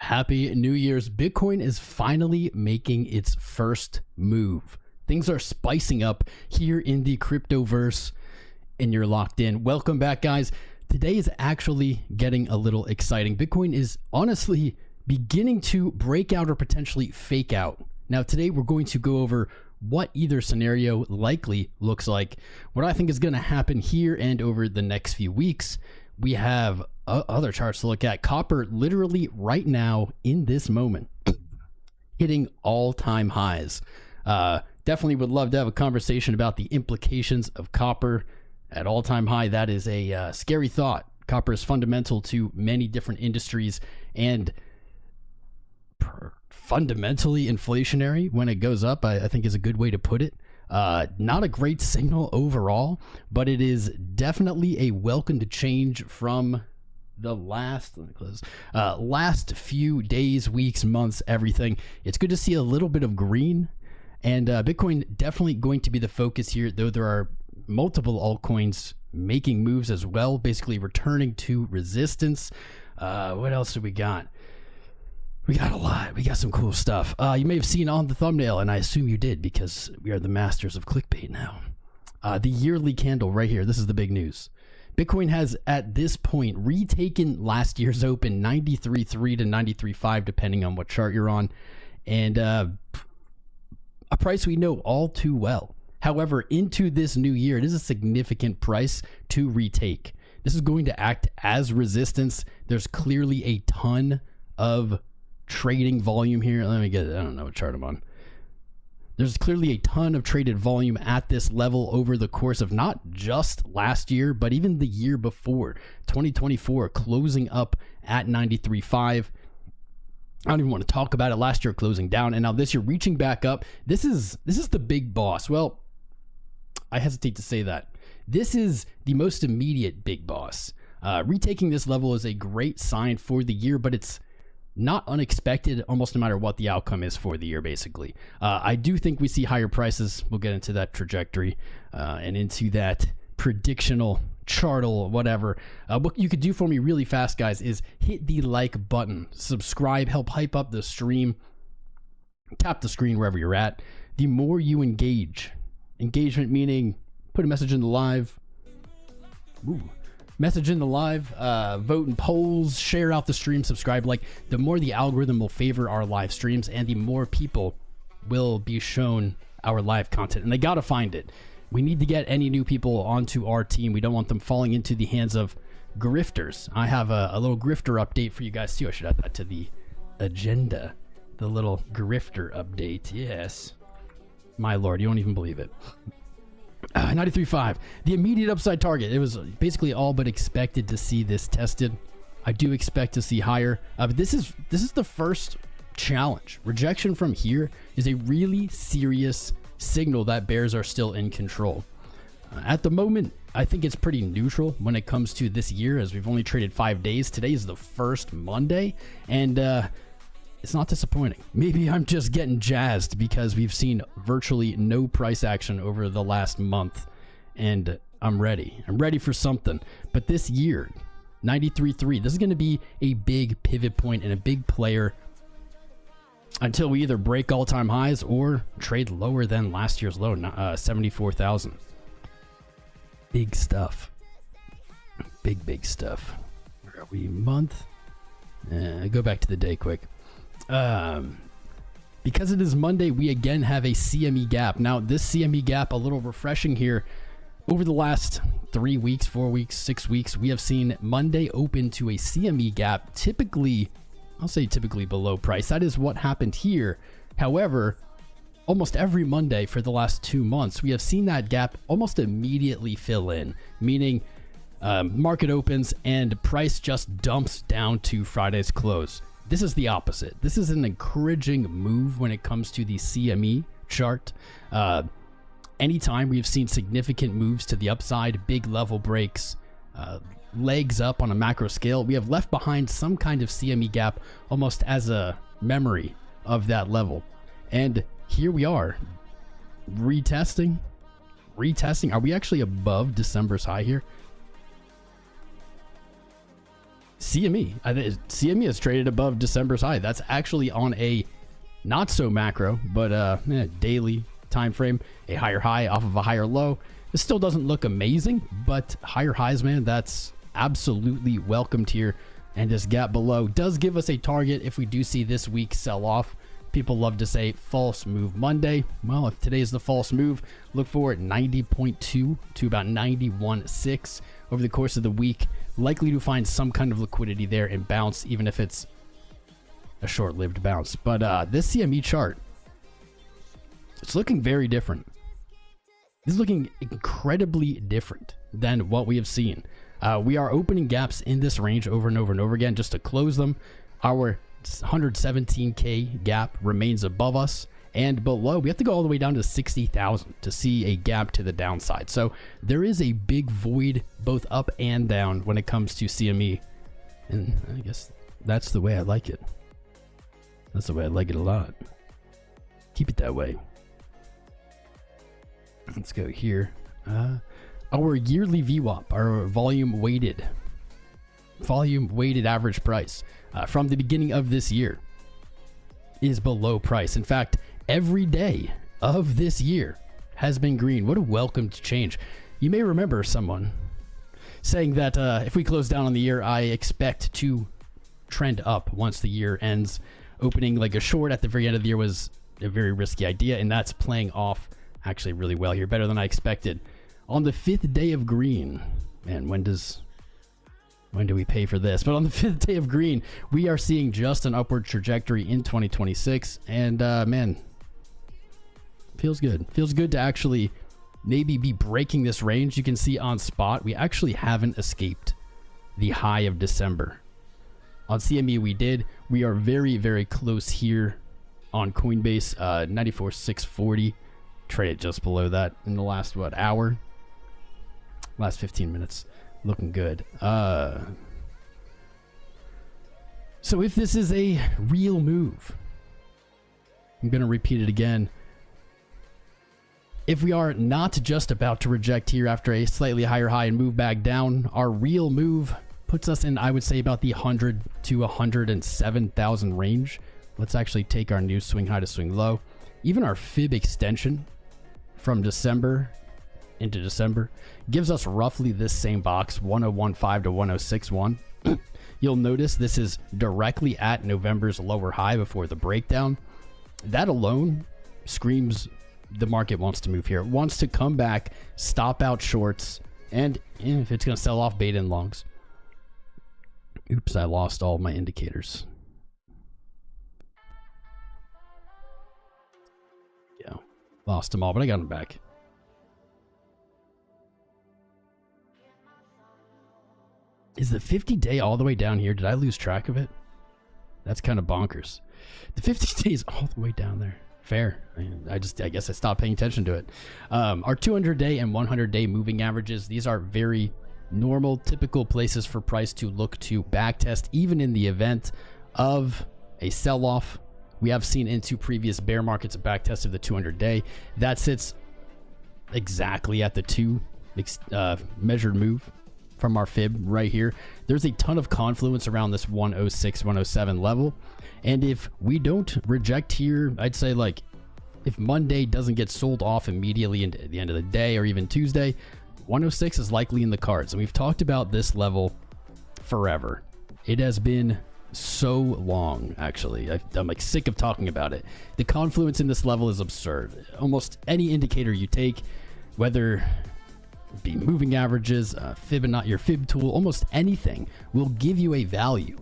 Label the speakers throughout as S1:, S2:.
S1: Happy New Year's. Bitcoin is finally making its first move. Things are spicing up here in the Cryptoverse, and you're locked in. Welcome back, guys. Today is actually getting a little exciting. Bitcoin is honestly beginning to break out or potentially fake out. Now, today we're going to go over what either scenario likely looks like, what I think is going to happen here and over the next few weeks. We have other charts to look at. Copper literally right now in this moment hitting all-time highs. Definitely would love to have a conversation about the implications of copper at all-time high. That is a scary thought. Copper is fundamental to many different industries and fundamentally inflationary when it goes up, I think is a good way to put it. Not a great signal overall, but it is definitely a welcomed change from the last few days, weeks, months, everything. It's good to see a little bit of green, and Bitcoin definitely going to be the focus here, though there are multiple altcoins making moves as well, basically returning to resistance. What else do we got? We got a lot. We got some cool stuff. You may have seen on the thumbnail, and I assume you did because we are the masters of clickbait now. The yearly candle right here. This is the big news. Bitcoin has, at this point, retaken last year's open 93.3 to 93.5, depending on what chart you're on, and a price we know all too well. However, into this new year, it is a significant price to retake. This is going to act as resistance. There's clearly a ton of trading volume here. Let me get it. I don't know what chart I'm on. There's clearly a ton of traded volume at this level over the course of not just last year, but even the year before, 2024, closing up at 93.5. I don't even want to talk about it. Last year closing down, and now this year reaching back up. This is the big boss. Well, I hesitate to say that. This is the most immediate big boss. Retaking this level is a great sign for the year, but it's not unexpected almost no matter what the outcome is for the year, basically. I do think we see higher prices. We'll get into that trajectory and into that predictional chartle, whatever. What you could do for me really fast, guys, is hit the like button, subscribe, help hype up the stream, tap the screen wherever you're at. The more you engagement meaning put a message in the live, vote in polls, share out the stream, subscribe, like, the more the algorithm will favor our live streams and the more people will be shown our live content, and they got to find it. We need to get any new people onto our team. We don't want them falling into the hands of grifters. I have a little grifter update for you guys too. I should add that to the agenda. The little grifter update. Yes. My lord, you won't even believe it. 93.5, the immediate upside target. It was basically all but expected to see this tested. I do expect to see higher, but this is the first challenge. Rejection from here is a really serious signal that bears are still in control. At the moment, I think it's pretty neutral when it comes to this year, as we've only traded 5 days. Today is the first Monday, and it's not disappointing. Maybe I'm just getting jazzed because we've seen virtually no price action over the last month, and I'm ready. I'm ready for something. But this year, 93.3, this is going to be a big pivot point and a big player until we either break all-time highs or trade lower than last year's low, 74,000. Big stuff. Big stuff. Where are we? Month? Go back to the day quick. Because it is Monday, we again have a CME gap. Now, this CME gap, a little refreshing here. Over the last 3 weeks, 4 weeks, 6 weeks, we have seen Monday open to a CME gap, typically, I'll say typically below price. That is what happened here. However, almost every Monday for the last 2 months, we have seen that gap almost immediately fill in, meaning market opens and price just dumps down to Friday's close. This is the opposite. This is an encouraging move when it comes to the CME chart. Anytime we've seen significant moves to the upside, big level breaks, legs up on a macro scale, we have left behind some kind of CME gap almost as a memory of that level. And here we are, retesting. Are we actually above December's high here? CME. CME has traded above December's high. That's actually on a not so macro, but daily time frame. A higher high off of a higher low. This still doesn't look amazing, but higher highs, man, that's absolutely welcomed here. And this gap below does give us a target if we do see this week sell off. People love to say false move Monday. Well, if today is the false move, look for 90.2 to about 91.6 over the course of the week. Likely to find some kind of liquidity there and bounce, even if it's a short-lived bounce. But this CME chart, it's looking very different. This is looking incredibly different than what we have seen. We are opening gaps in this range over and over and over again just to close them. Our 117K gap remains above us, and below we have to go all the way down to 60,000 to see a gap to the downside. So there is a big void both up and down when it comes to CME, and I guess that's the way I like it. That's the way I like it a lot. Keep it that way. Let's go here. Our yearly VWAP, our volume weighted average price from the beginning of this year is below price. In fact, every day of this year has been green. What a welcomed change. You may remember someone saying that if we close down on the year, I expect to trend up once the year ends. Opening like a short at the very end of the year was a very risky idea, and that's playing off actually really well here, better than I expected. On the 5th day of green, man, when do we pay for this? But on the 5th day of green, we are seeing just an upward trajectory in 2026, and man, feels good. Feels good to actually maybe be breaking this range. You can see on spot, we actually haven't escaped the high of December. On CME, we did. We are very, very close here on Coinbase, 94,640. Traded just below that in the last, what, hour? Last 15 minutes. Looking good. So if this is a real move, I'm going to repeat it again. If we are not just about to reject here after a slightly higher high and move back down, our real move puts us in, I would say, about the 100 to 107,000 range. Let's actually take our new swing high to swing low. Even our fib extension from December into December gives us roughly this same box, 1015 to 1061. You'll notice this is directly at November's lower high before the breakdown. That alone screams the market wants to move here. It wants to come back, stop out shorts, and if it's going to sell off beta and longs. Oops, I lost all my indicators. Yeah, lost them all, but I got them back. Is the 50-day all the way down here? Did I lose track of it? That's kind of bonkers. The 50 days all the way down there. Fair. I guess I stopped paying attention to it. Our 200-day and 100-day moving averages, these are very normal, typical places for price to look to backtest, even in the event of a sell-off. We have seen into previous bear markets a backtest of the 200-day. That sits exactly at the 2 measured move from our fib right here. There's a ton of confluence around this 106, 107 level. And if we don't reject here, I'd say like if Monday doesn't get sold off immediately at the end of the day or even Tuesday, 106 is likely in the cards. And we've talked about this level forever. It has been so long, actually. I'm like sick of talking about it. The confluence in this level is absurd. Almost any indicator you take, whether it be moving averages, fib and not your fib tool, almost anything will give you a value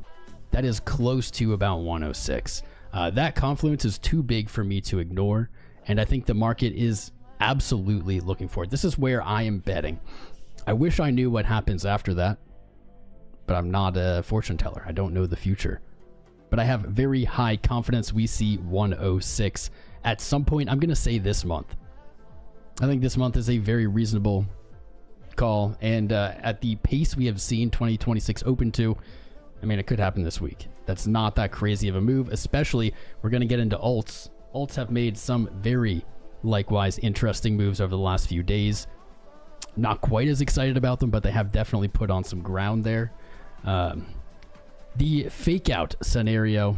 S1: that is close to about 106. That confluence is too big for me to ignore, and I think the market is absolutely looking for it. This is where I am betting. I wish I knew what happens after that, but I'm not a fortune teller. I don't know the future. But I have very high confidence we see 106 at some point. I'm going to say this month. I think this month is a very reasonable call, and at the pace we have seen 2026 open to, I mean, it could happen this week. That's not that crazy of a move, especially we're going to get into alts. Alts have made some very likewise interesting moves over the last few days. Not quite as excited about them, but they have definitely put on some ground there. The fake out scenario,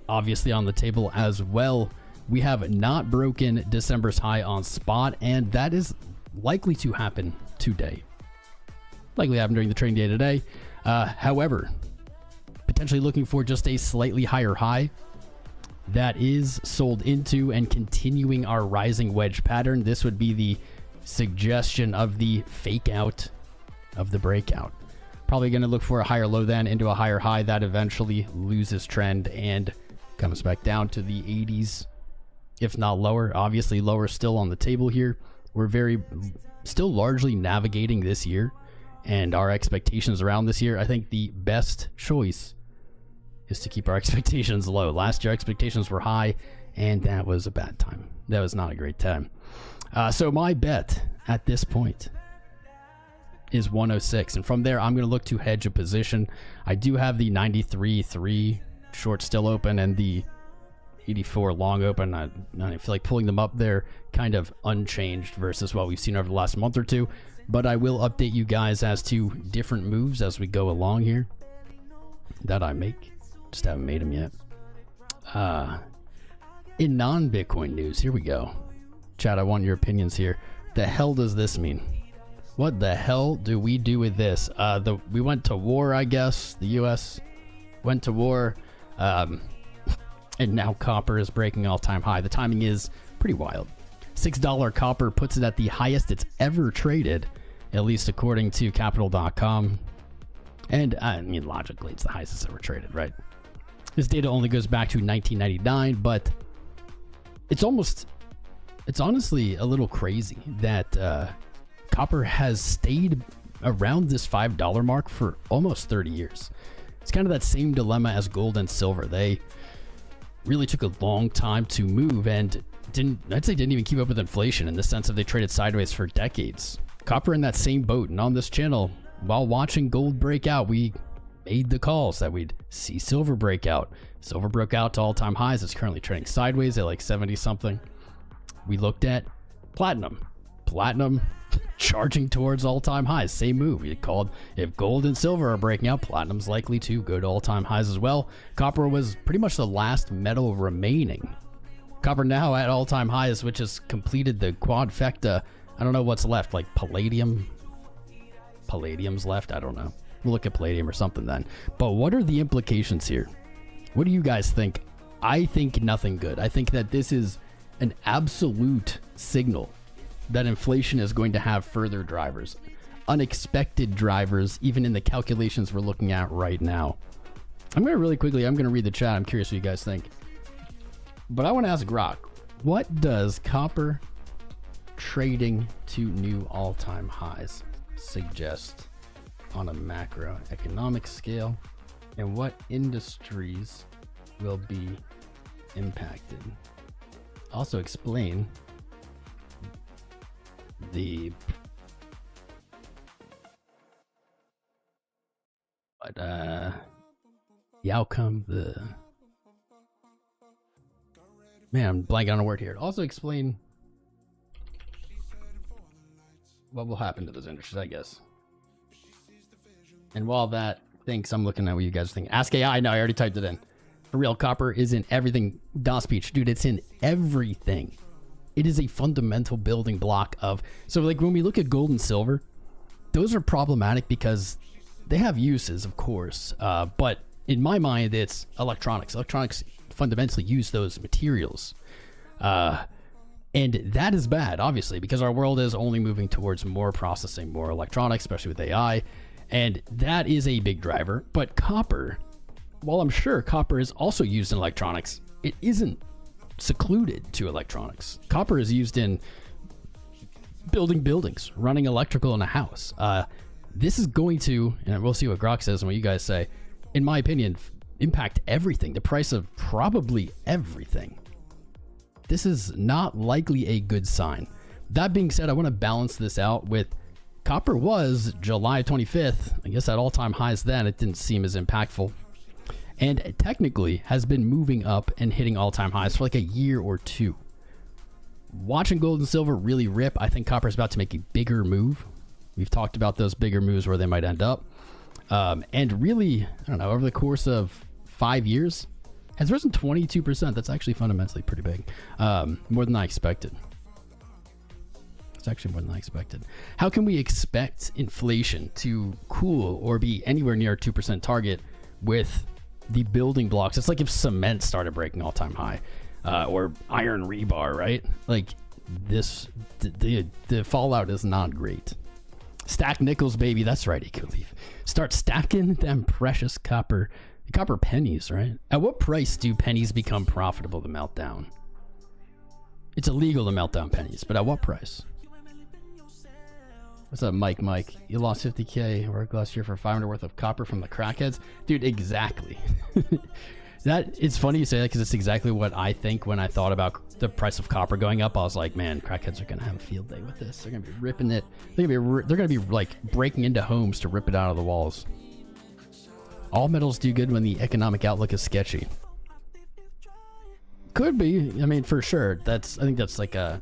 S1: obviously on the table as well. We have not broken December's high on spot, and that is likely to happen today. Likely happen during the trading day today. However, potentially looking for just a slightly higher high that is sold into and continuing our rising wedge pattern. This would be the suggestion of the fake out of the breakout. Probably going to look for a higher low then into a higher high that eventually loses trend and comes back down to the 80s, if not lower. Obviously lower still on the table here. We're still largely navigating this year and our expectations around this year. I think the best choice is to keep our expectations low. Last year expectations were high, and that was a bad time. That was not a great time. So my bet at this point is 106, and from there I'm going to look to hedge a position. I do have the 93.3 short still open and the 84 long open. I feel like pulling them up there kind of unchanged versus what we've seen over the last month or two, but I will update you guys as to different moves as we go along here that I make. Just haven't made them yet. In non-Bitcoin news, here we go. Chat, I want your opinions here. The hell does this mean? What the hell do we do with this? We went to war, I guess. The U.S. went to war. And now copper is breaking all-time high. The timing is pretty wild. $6 copper puts it at the highest it's ever traded, at least according to Capital.com. And I mean, logically, it's the highest it's ever traded, right? This data only goes back to 1999, but it's honestly a little crazy that copper has stayed around this $5 mark for almost 30 years. It's kind of that same dilemma as gold and silver. They really took a long time to move and didn't even keep up with inflation, in the sense of they traded sideways for decades. Copper in that same boat, and on this channel, while watching gold break out, we made the calls that we'd see silver break out. Silver broke out to all-time highs. It's currently trading sideways at like 70 something. We looked at platinum charging towards all-time highs. Same move. We called, if gold and silver are breaking out, platinum's likely to go to all-time highs as well. Copper was pretty much the last metal remaining. Copper now at all-time highs, which has completed the quadfecta. I don't know what's left, like palladium. Palladium's left. I don't know. We'll look at palladium or something then. But what are the implications here? What do you guys think? I think nothing good. I think that this is an absolute signal that inflation is going to have further drivers, unexpected drivers, even in the calculations we're looking at right now. I'm going to read the chat. I'm curious what you guys think. But I want to ask Grok, what does copper trading to new all-time highs suggest on a macroeconomic scale, and what industries will be impacted? Also explain the outcome, I'm blanking on a word here. Also explain what will happen to those industries, I guess. And while that thinks, I'm looking at what you guys think. Ask AI. No, I already typed it in. For real, copper is in everything. DOS speech, dude, it's in everything. It is a fundamental building block of, so like when we look at gold and silver, those are problematic because they have uses, of course. But in my mind, it's electronics. Electronics fundamentally use those materials. And that is bad, obviously, because our world is only moving towards more processing, more electronics, especially with AI. And that is a big driver. But copper, while I'm sure copper is also used in electronics, it isn't secluded to electronics. Copper is used in building buildings, running electrical in a house. This is going to, and we'll see what Grok says and what you guys say, in my opinion, impact everything. The price of probably everything. This is not likely a good sign. That being said, I want to balance this out with copper was July 25th, I guess at all-time highs then. It didn't seem as impactful. And technically has been moving up and hitting all-time highs for like a year or two. Watching gold and silver really rip, I think copper is about to make a bigger move. We've talked about those bigger moves where they might end up. And really, I don't know, over the course of 5 years, has risen 22%. That's actually fundamentally pretty big. More than I expected. It's actually more than I expected. How can we expect inflation to cool or be anywhere near a 2% target with the building blocks? It's like if cement started breaking all-time high, or iron rebar, right? Like this, the fallout is not great. Stack nickels, baby. That's right, 𝐂𝐴. Start stacking them precious copper pennies, right? At what price do pennies become profitable to melt down? It's illegal to melt down pennies, but at what price? What's up, Mike? You lost 50K work last year for 500 worth of copper from the crackheads? Dude, exactly. It's funny you say that because it's exactly what I think when I thought about the price of copper going up. I was like, man, crackheads are going to have a field day with this. They're going to be ripping it. They're going to be like breaking into homes to rip it out of the walls. All metals do good when the economic outlook is sketchy. Could be. I mean, for sure. I think that's like an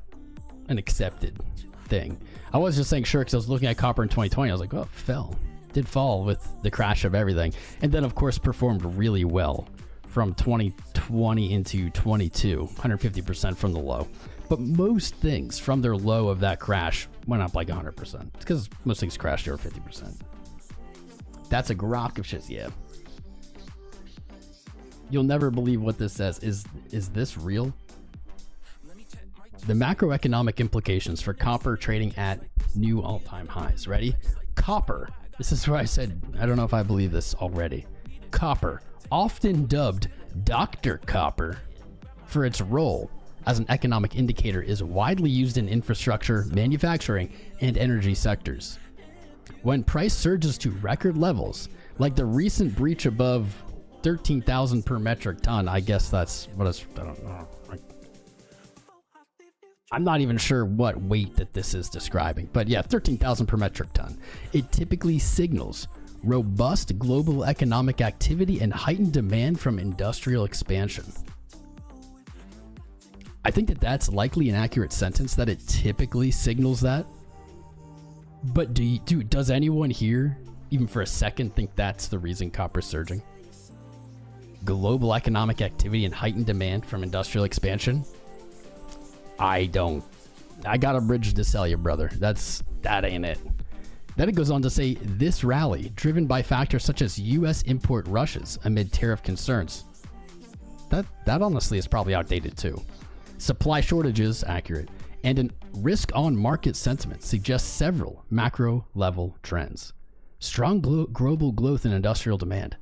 S1: accepted thing. I was just saying sure because I was looking at copper in 2020. I was like, oh, it fell. It did fall with the crash of everything. And then, of course, performed really well from 2020 into 22. 150% from the low. But most things from their low of that crash went up like 100%. It's because most things crashed over 50%. That's a grok of shit, yeah. You'll never believe what this says. Is this real? The macroeconomic implications for copper trading at new all-time highs. Ready? Copper. This is where I said, I don't know if I believe this already. Copper, often dubbed Dr. Copper for its role as an economic indicator, is widely used in infrastructure, manufacturing, and energy sectors. When price surges to record levels, like the recent breach above 13,000 per metric ton, I guess that's what I don't know. I'm not even sure what weight that this is describing, but yeah, 13,000 per metric ton. It typically signals robust global economic activity and heightened demand from industrial expansion. I think that that's likely an accurate sentence, that it typically signals that. But does anyone here, even for a second, think that's the reason copper's surging? Global economic activity and heightened demand from industrial expansion? I don't. I got a bridge to sell you, brother. That ain't it. Then it goes on to say, this rally, driven by factors such as U.S. import rushes amid tariff concerns. That honestly is probably outdated too. Supply shortages, accurate. And a risk on market sentiment suggests several macro level trends. Strong global growth in industrial demand.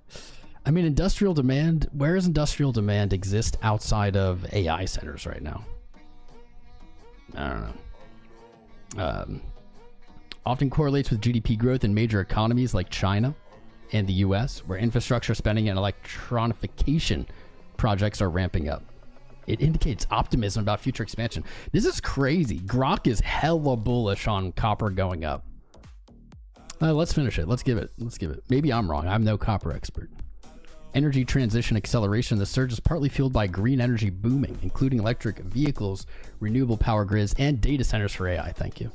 S1: I mean, industrial demand, where does industrial demand exist outside of AI centers right now? I don't know. Often correlates with GDP growth in major economies like China and the US, where infrastructure spending and electronification projects are ramping up. It indicates optimism about future expansion. This is crazy. Grok is hella bullish on copper going up. Let's finish it. Let's give it. Maybe I'm wrong. I'm no copper expert. Energy transition acceleration. The surge is partly fueled by green energy booming, including electric vehicles, renewable power grids, and data centers for AI. Thank you.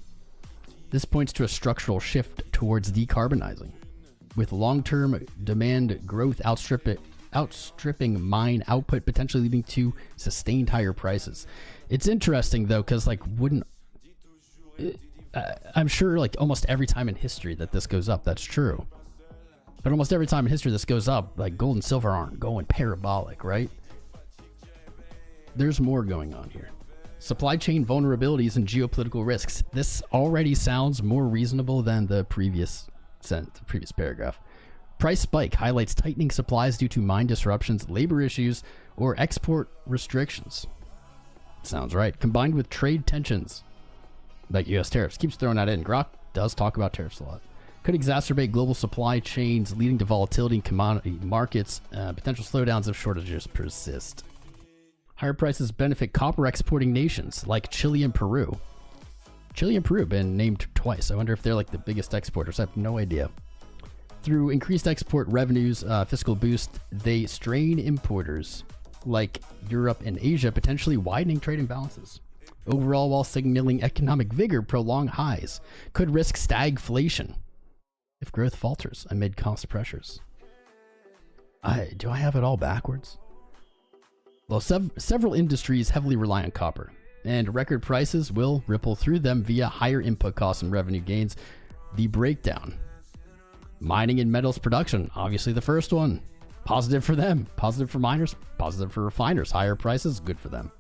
S1: This points to a structural shift towards decarbonizing, with long-term demand growth outstripping mine output, potentially leading to sustained higher prices. It's interesting though, because I'm sure like almost every time in history that this goes up, that's true. But almost every time in history this goes up, like gold and silver aren't going parabolic, right? There's more going on here. Supply chain vulnerabilities and geopolitical risks. This already sounds more reasonable than the previous paragraph. Price spike highlights tightening supplies due to mine disruptions, labor issues, or export restrictions. Sounds right. Combined with trade tensions, like U.S. tariffs. Keeps throwing that in. Grok does talk about tariffs a lot. Could exacerbate global supply chains, leading to volatility in commodity markets, potential slowdowns if shortages persist. Higher prices benefit copper exporting nations like Chile and Peru. Chile and Peru have been named twice. I wonder if they're like the biggest exporters. I have no idea. Through increased export revenues, fiscal boost, they strain importers like Europe and Asia, potentially widening trade imbalances. Overall, while signaling economic vigor, prolonged highs could risk stagflation. if growth falters amid cost pressures. Do I have it all backwards? Well, several industries heavily rely on copper, and record prices will ripple through them via higher input costs and revenue gains. The breakdown. Mining and metals production, obviously the first one. Positive for them, positive for miners, positive for refiners. Higher prices, good for them.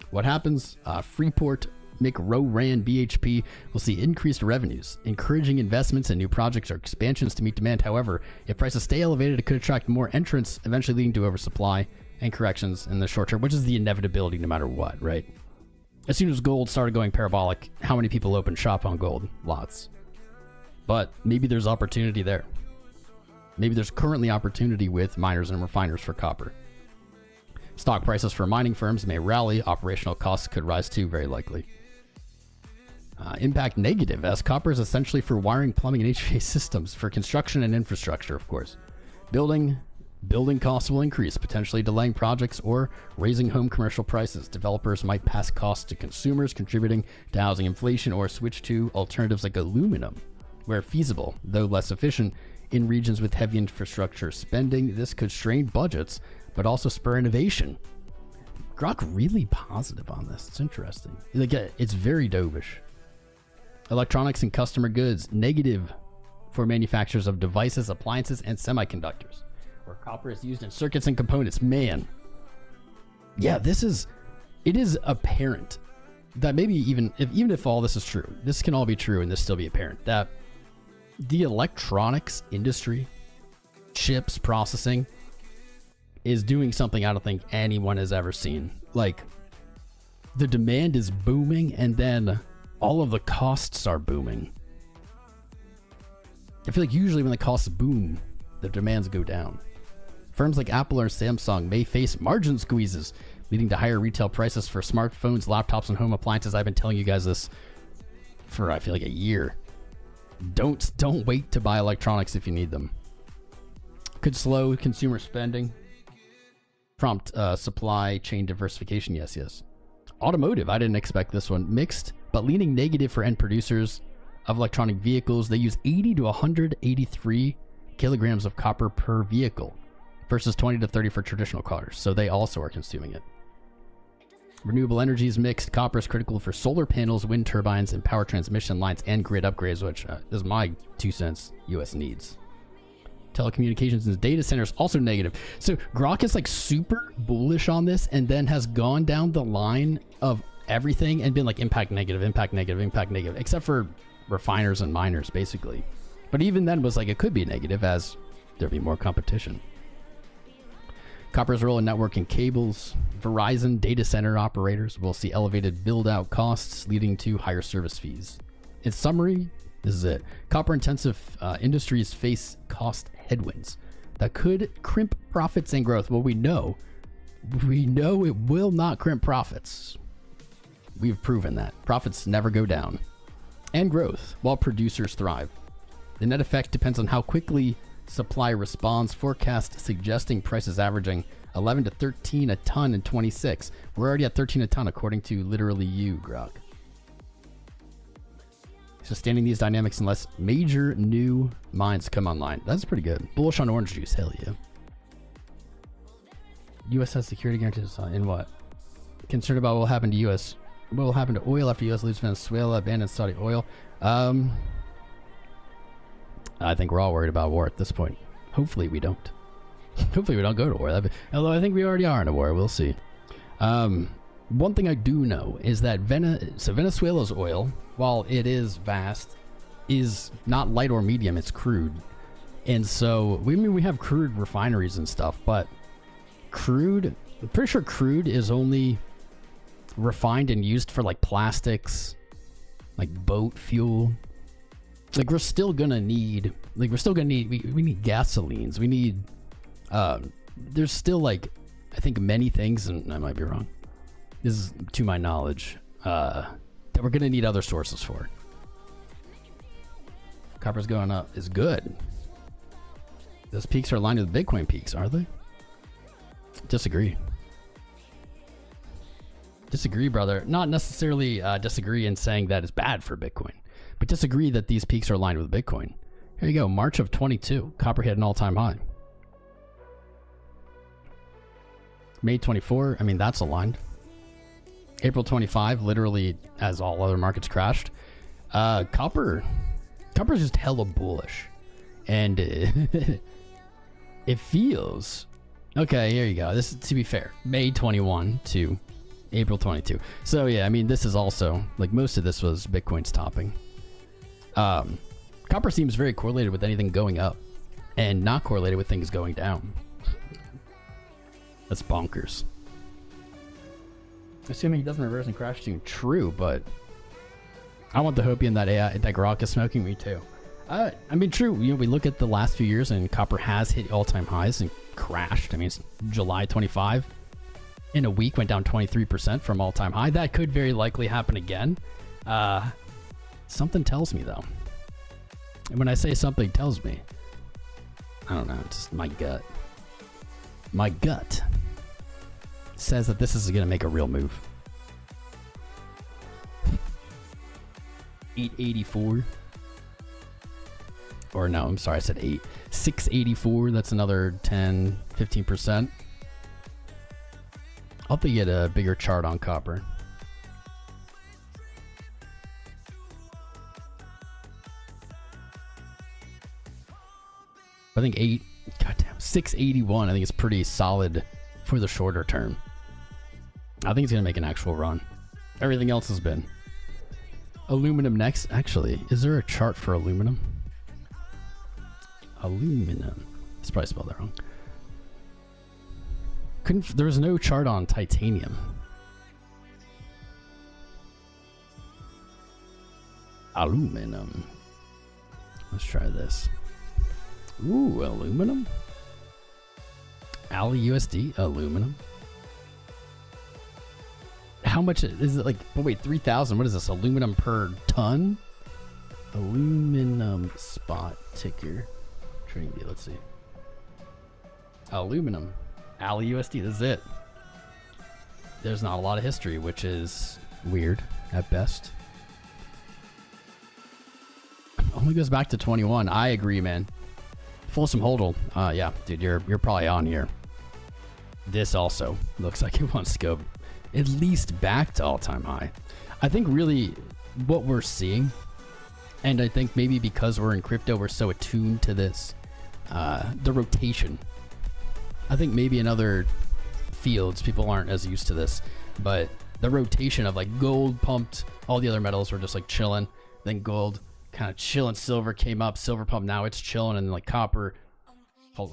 S1: What happens? Freeport McRoran BHP will see increased revenues, encouraging investments in new projects or expansions to meet demand. However, if prices stay elevated, it could attract more entrants, eventually leading to oversupply and corrections in the short term, which is the inevitability no matter what, right? As soon as gold started going parabolic, how many people opened shop on gold? Lots. But maybe there's opportunity there. Maybe there's currently opportunity with miners and refiners for copper. Stock prices for mining firms may rally. Operational costs could rise too, very likely. Impact negative, as copper is essentially for wiring, plumbing, and HVAC systems, for construction and infrastructure, of course. Building costs will increase, potentially delaying projects or raising home commercial prices. Developers might pass costs to consumers, contributing to housing inflation, or switch to alternatives like aluminum, where feasible, though less efficient, in regions with heavy infrastructure spending. This could strain budgets, but also spur innovation. Grok really positive on this. It's interesting. Like, it's very dovish. Electronics and customer goods, negative for manufacturers of devices, appliances, and semiconductors, where copper is used in circuits and components. Man, yeah, it is apparent that maybe even if all this is true, this can all be true and this still be apparent that the electronics industry, chips processing, is doing something I don't think anyone has ever seen. Like, the demand is booming and then all of the costs are booming. I feel like usually when the costs boom, the demands go down. Firms like Apple or Samsung may face margin squeezes, leading to higher retail prices for smartphones, laptops, and home appliances. I've been telling you guys this for, I feel like, a year. Don't wait to buy electronics if you need them. Could slow consumer spending. Prompt supply chain diversification. Yes. Automotive, I didn't expect this one. Mixed, but leaning negative for end producers of electronic vehicles. They use 80 to 183 kilograms of copper per vehicle versus 20 to 30 for traditional cars. So they also are consuming it. Renewable energy is mixed. Copper is critical for solar panels, wind turbines, and power transmission lines and grid upgrades, which is my 2 cents US needs. Telecommunications and data centers also negative. So Grok is like super bullish on this and then has gone down the line of everything and been like impact negative, except for refiners and miners basically. But even then was like it could be negative as there'll be more competition. Copper's role in networking cables. Verizon data center operators will see elevated build-out costs, leading to higher service fees. In summary, this is it. Copper-intensive industries face cost headwinds that could crimp profits and growth. Well, we know it will not crimp profits. We've proven that. Profits never go down. And growth, while producers thrive. The net effect depends on how quickly supply responds. Forecast suggesting prices averaging 11 to 13 a ton in 26. We're already at 13 a ton according to literally you, Grok. Sustaining these dynamics unless major new mines come online. That's pretty good. Bullish on orange juice. Hell yeah. U.S. has security guarantees in what? Concerned about what will happen to U.S. What will happen to oil after U.S. leaves Venezuela, abandons Saudi oil? I think we're all worried about war at this point. Hopefully we don't. Hopefully we don't go to war. Although I think we already are in a war. We'll see. One thing I do know is that Venezuela's oil, while it is vast, is not light or medium. It's crude. And so, we have crude refineries and stuff, but crude, I'm pretty sure crude is only refined and used for like plastics, like boat fuel. Like we need gasolines. We need, there's still like, I think many things, and I might be wrong. This is to my knowledge, that we're going to need other sources for. Copper's going up is good. Those peaks are aligned with Bitcoin peaks, are they? Disagree. Disagree, brother. Not necessarily disagree in saying that it's bad for Bitcoin, but disagree that these peaks are aligned with Bitcoin. Here you go. March of 22. Copper hit an all-time high. May 24. I mean, that's aligned. April 25, literally as all other markets crashed. Copper's just hella bullish. And it feels... Okay, here you go. This is, to be fair, May 21 to April 22. So yeah, I mean, this is also, like, most of this was Bitcoin's topping. Copper seems very correlated with anything going up and not correlated with things going down. That's bonkers. Assuming he doesn't reverse and crash soon. True, but I want the hopium that Grok is smoking. Me too. I mean, true. You know, we look at the last few years and copper has hit all-time highs and crashed. I mean, it's July 25. In a week, went down 23% from all-time high. That could very likely happen again. Something tells me, though. And when I say something tells me, I don't know, it's just my gut. My gut says that this is going to make a real move. 884. Or no, I'm sorry, I said 8. 684, that's another 10, 15%. I'll have to get a bigger chart on copper. I think 681, I think it's pretty solid for the shorter term. I think it's going to make an actual run. Everything else has been. Aluminum next. Actually, is there a chart for aluminum? Aluminum. It's probably spelled that wrong. There was no chart on titanium. Aluminum. Let's try this. Ooh, aluminum. ALI-USD, aluminum. How much is it? Like, oh wait, 3,000. What is this? Aluminum per ton? Aluminum spot ticker. Trading view. Let's see. Aluminum. ALI-USD. This is it. There's not a lot of history, which is weird at best. Only goes back to 21. I agree, man. Folsom Hold'em. Yeah, dude, you're probably on here. This also looks like it wants to go at least back to all-time high. I think really what we're seeing, and I think maybe because we're in crypto, we're so attuned to this, the rotation. I think maybe in other fields, people aren't as used to this, but the rotation of like gold pumped, all the other metals were just like chilling, then gold kind of chilling, silver came up, silver pumped, now it's chilling, and like copper, what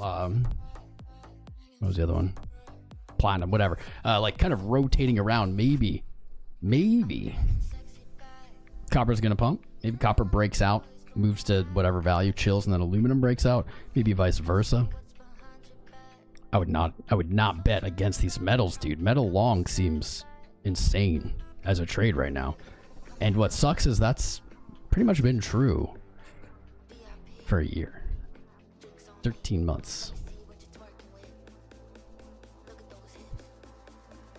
S1: was the other one? Platinum, whatever, like kind of rotating around. Maybe copper's gonna pump, maybe copper breaks out, moves to whatever value, chills, and then aluminum breaks out, maybe vice versa. I would not bet against these metals, dude. Metal long seems insane as a trade right now, and what sucks is that's pretty much been true for a year. 13 months.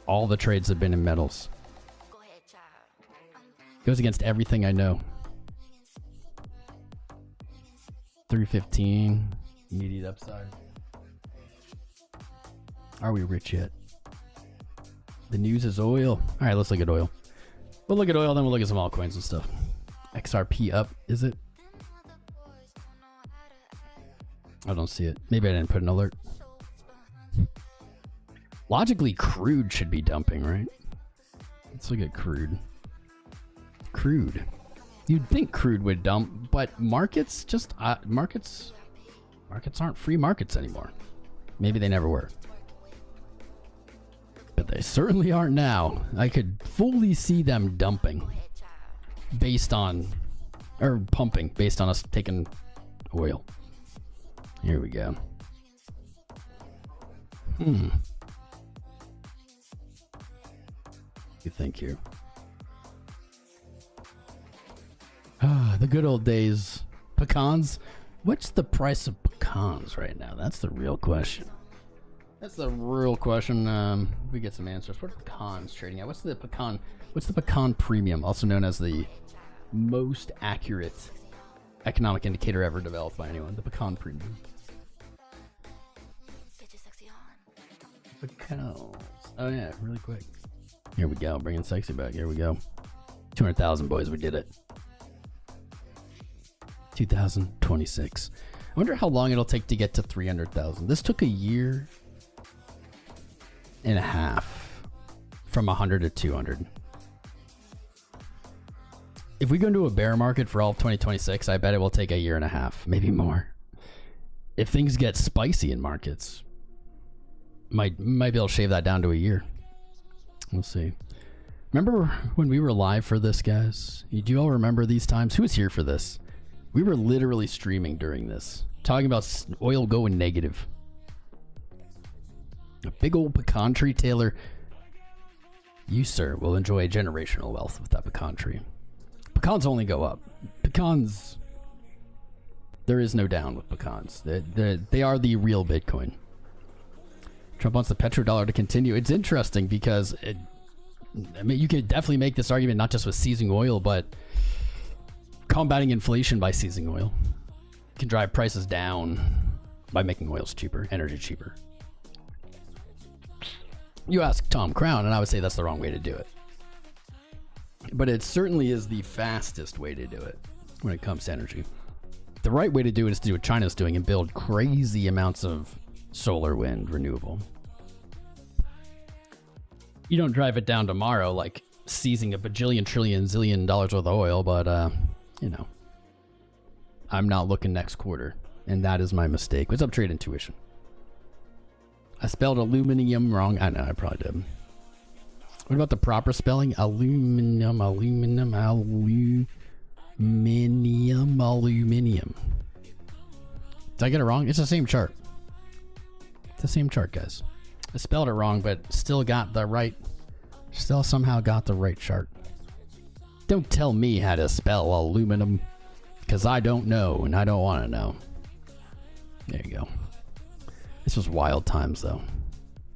S1: All the trades have been in metals. Goes against everything I know. 315. Immediate upside. Are we rich yet? The news is oil. All right, let's look at oil. We'll look at oil, then we'll look at some altcoins and stuff. XRP up, is it? I don't see it. Maybe I didn't put an alert. Logically, crude should be dumping, right? Let's look at crude. Crude. You'd think crude would dump, but markets just markets aren't free markets anymore. Maybe they never were, but they certainly aren't now. I could fully see them dumping based on, or pumping based on us taking oil. Here we go. You think here? The good old days. Pecans. What's the price of pecans right now? That's the real question. That's the real question. We get some answers. What are pecans trading at? What's the pecan premium, also known as the most accurate economic indicator ever developed by anyone. The pecan premium. Pecans. Oh yeah, really quick. Here we go. Bringing sexy back. Here we go. 200,000 boys. We did it. 2026. I wonder how long it'll take to get to 300,000. This took a year and a half from 100 to 200. If we go into a bear market for all of 2026, I bet it will take a year and a half, maybe more. If things get spicy in markets, might be able to shave that down to a year. We'll see. Remember when we were live for this, guys? Do you all remember these times? Who was here for this? We were literally streaming during this, talking about oil going negative. A big old pecan tree, Taylor. You, sir, will enjoy generational wealth with that pecan tree. Pecans only go up. Pecans, there is no down with pecans. They are the real Bitcoin. Trump wants the petrodollar to continue. It's interesting because, I mean, you could definitely make this argument not just with seizing oil, but combating inflation by seizing oil. You can drive prices down by making oils cheaper, energy cheaper. You ask Tom Crown, and I would say that's the wrong way to do it. But it certainly is the fastest way to do it when it comes to energy. The right way to do it is to do what China's doing and build crazy amounts of solar, wind, renewable. You don't drive it down tomorrow like seizing a bajillion, trillion, zillion dollars worth of oil, but, you know, I'm not looking next quarter, and that is my mistake. What's up, Trade Intuition? I spelled aluminum wrong. I know, I probably did. What about the proper spelling? Aluminum, aluminum, aluminium. Did I get it wrong? It's the same chart. It's the same chart, guys. I spelled it wrong, but still got the right. Still somehow got the right chart. Don't tell me how to spell aluminum, because I don't know, and I don't want to know. There you go. This was wild times, though.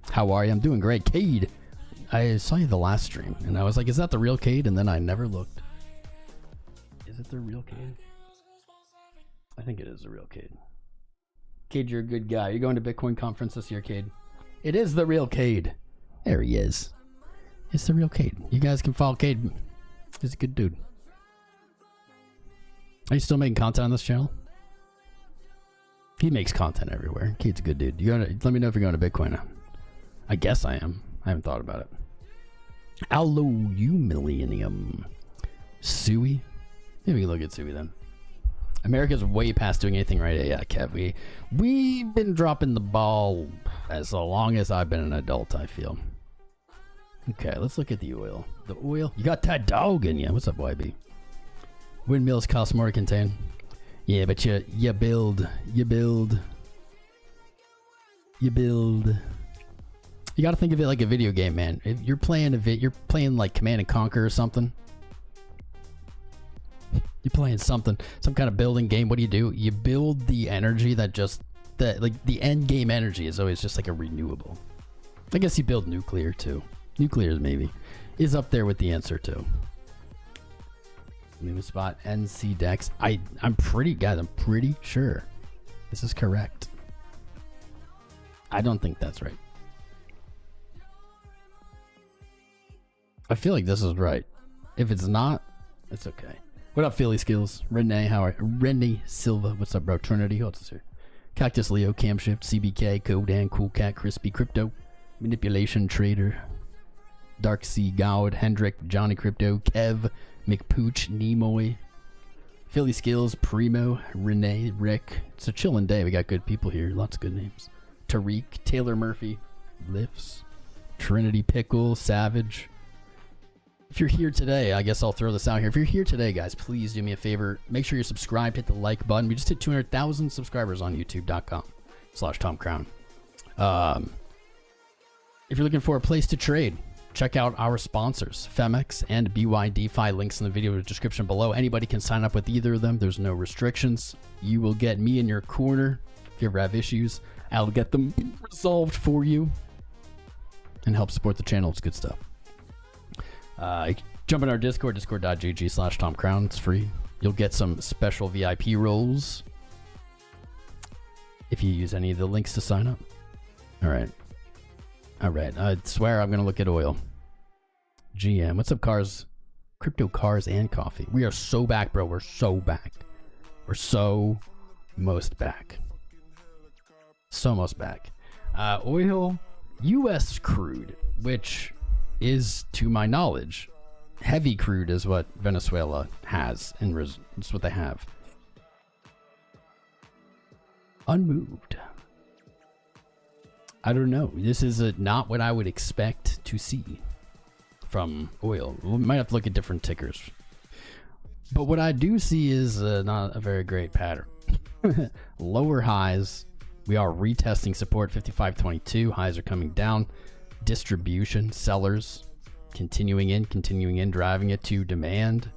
S1: How are you? I'm doing great. Cade. I saw you the last stream, and I was like, is that the real Cade? And then I never looked. Is it the real Cade? I think it is the real Cade. Cade, you're a good guy. You're going to Bitcoin conference this year, Cade. It is the real Cade. There he is. It's the real Cade. You guys can follow Cade. He's a good dude. Are you still making content on this channel? He makes content everywhere. Cade's a good dude. Let me know if you're going to Bitcoin. I guess I am. I haven't thought about it. Allo, you millennium. Sui? Maybe we can look at Sui then. America's way past doing anything right. Yeah, Kev. We've been dropping the ball as long as I've been an adult, I feel. Okay, let's look at the oil. The oil. You got that dog in you. What's up, YB? Windmills cost more to contain. Yeah, but you build. You gotta think of it like a video game, man. If you're playing you're playing like Command and Conquer or something. You're playing something, some kind of building game. What do? You build the energy that like the end game energy is always just like a renewable. I guess you build nuclear too. Nuclear maybe is up there with the answer too. Maybe spot NC Dex. I'm pretty sure this is correct. I don't think that's right. I feel like this is right. If it's not, it's okay. What up, Philly Skills? Renee, how are you? Renee Silva, what's up, bro? Trinity, what's this here? Cactus Leo, Camshift, CBK, Codan, Cool Cat, Crispy, Crypto, Manipulation Trader, Dark Sea, Gowd, Hendrick, Johnny Crypto, Kev, McPooch, Nimoy, Philly Skills, Primo, Renee, Rick. It's a chillin' day. We got good people here. Lots of good names. Tariq, Taylor Murphy, Lifts, Trinity Pickle, Savage. If you're here today, I guess I'll throw this out here. If you're here today, guys, please do me a favor. Make sure you're subscribed. Hit the like button. We just hit 200,000 subscribers on youtube.com/TomCrown. If you're looking for a place to trade, check out our sponsors, Femex and BYDFi. Links in the video description below. Anybody can sign up with either of them. There's no restrictions. You will get me in your corner. If you ever have issues, I'll get them resolved for you and help support the channel. It's good stuff. Jump in our Discord, discord.gg/TomCrown. It's free. You'll get some special VIP roles if you use any of the links to sign up. All right. I swear I'm going to look at oil. GM. What's up, cars? Crypto, cars, and coffee. We are so back, bro. We're so back. We're so most back. So most back. Oil, U.S. crude, which is, to my knowledge, heavy crude is what Venezuela has, and it's what they have. Unmoved. I don't know. This is not what I would expect to see from oil. We might have to look at different tickers. But what I do see is not a very great pattern. Lower highs. We are retesting support 55.22. Highs are coming down. Distribution, sellers continuing in, driving it to demand.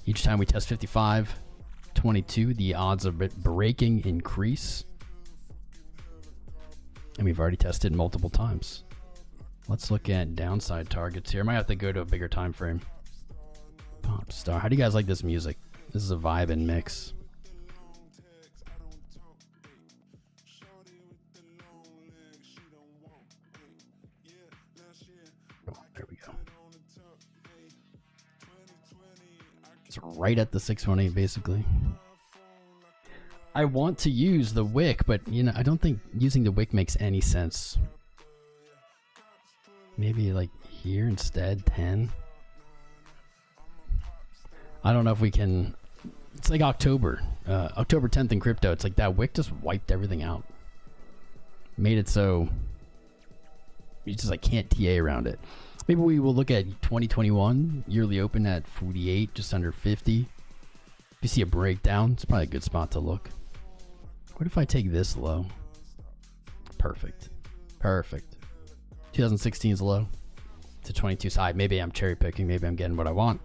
S1: Each time we test 55.22, the odds of it breaking increase. And we've already tested multiple times. Let's look at downside targets here. I might have to go to a bigger time frame. Pop star. How do you guys like this music? This is a vibe and mix. Oh, there we go. It's right at the 618 basically. I want to use the wick, but you know, I don't think using the wick makes any sense. Maybe like here instead, 10. I don't know if we can. It's like October 10th in crypto. It's like that wick just wiped everything out. Made it so you just like can't TA around it. Maybe we will look at 2021 yearly open at 48, just under 50. If you see a breakdown, it's probably a good spot to look. What if I take this low? Perfect. 2016's low to 22's high. Maybe I'm cherry picking. Maybe I'm getting what I want.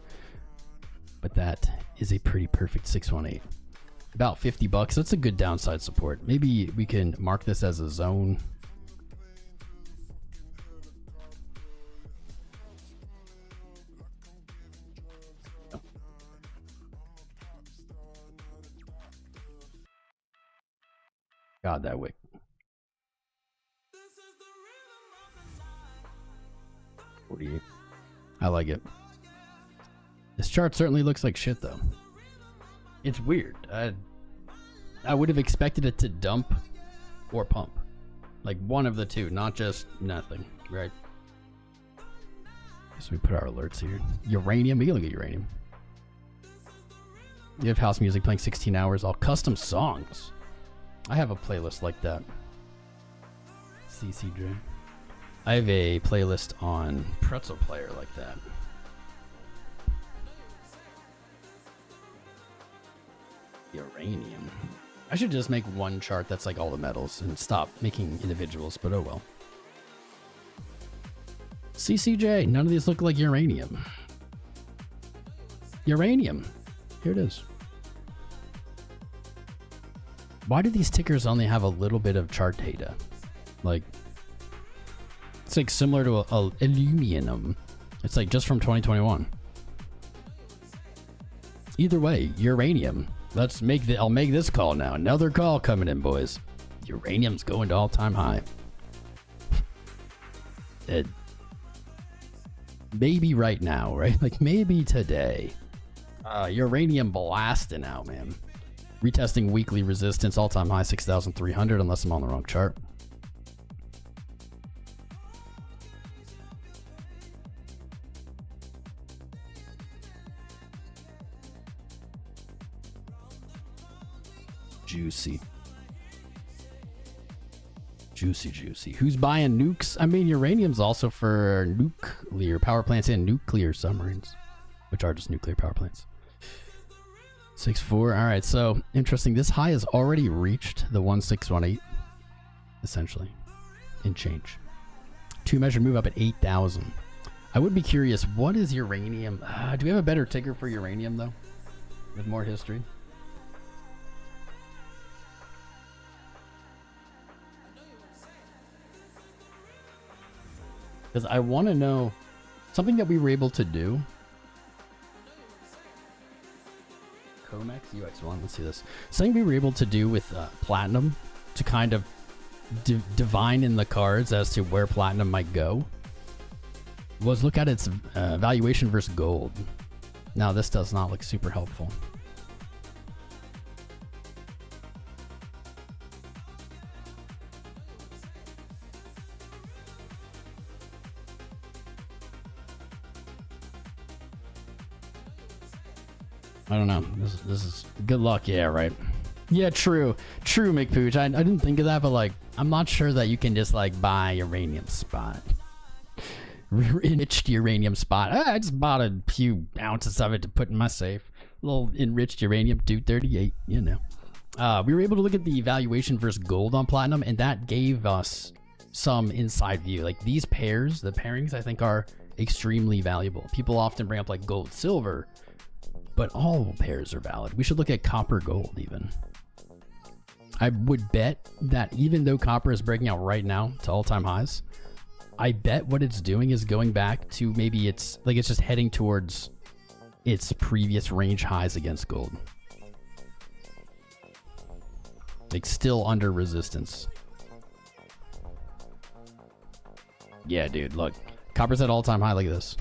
S1: But that is a pretty perfect 618. About 50 bucks. That's a good downside support. Maybe we can mark this as a zone. God, that wick. 48. I like it. This chart certainly looks like shit, though. It's weird. I would have expected it to dump or pump. Like one of the two, not just nothing, right? So we put our alerts here. Uranium. We can look at uranium. You have house music playing 16 hours, all custom songs. I have a playlist like that. CCJ. I have a playlist on Pretzel Player like that. Uranium. I should just make one chart that's like all the metals and stop making individuals, but oh well. CCJ. None of these look like uranium. Uranium. Here it is. Why do these tickers only have a little bit of chart data? Like, it's like similar to a aluminum. It's like just from 2021. Either way, uranium. Let's make the. I'll make this call now. Another call coming in, boys. Uranium's going to all-time high. Maybe right now, right? Like maybe today. Uranium blasting out, man. Retesting weekly resistance, all-time high 6,300, unless I'm on the wrong chart. Juicy. Juicy. Who's buying nukes? I mean, uranium's also for nuclear power plants and nuclear submarines, which are just nuclear power plants. 6.4. All right, so interesting. This high has already reached the 1618, essentially, in change. Two measure move up at 8,000. I would be curious, what is uranium? Do we have a better ticker for uranium, though, with more history? Because I want to know something that we were able to do COMEX UX1. Let's see this. Something we were able to do with platinum to kind of divine in the cards as to where platinum might go was look at its valuation versus gold. Now this does not look super helpful. I don't know. This is good luck. Yeah, right. Yeah, true, McPooch. I didn't think of that, but like, I'm not sure that you can just like buy uranium spot. Enriched uranium spot. I just bought a few ounces of it to put in my safe. A little enriched uranium 238, you know. We were able to look at the valuation versus gold on platinum, and that gave us some inside view. Like these pairs, the pairings, I think are extremely valuable. People often bring up like gold, silver, but all pairs are valid. We should look at copper, gold even. I would bet that even though copper is breaking out right now to all-time highs, I bet what it's doing is going back to maybe it's just heading towards its previous range highs against gold. Like still under resistance. Yeah, dude, look. Copper's at all-time high, look at this.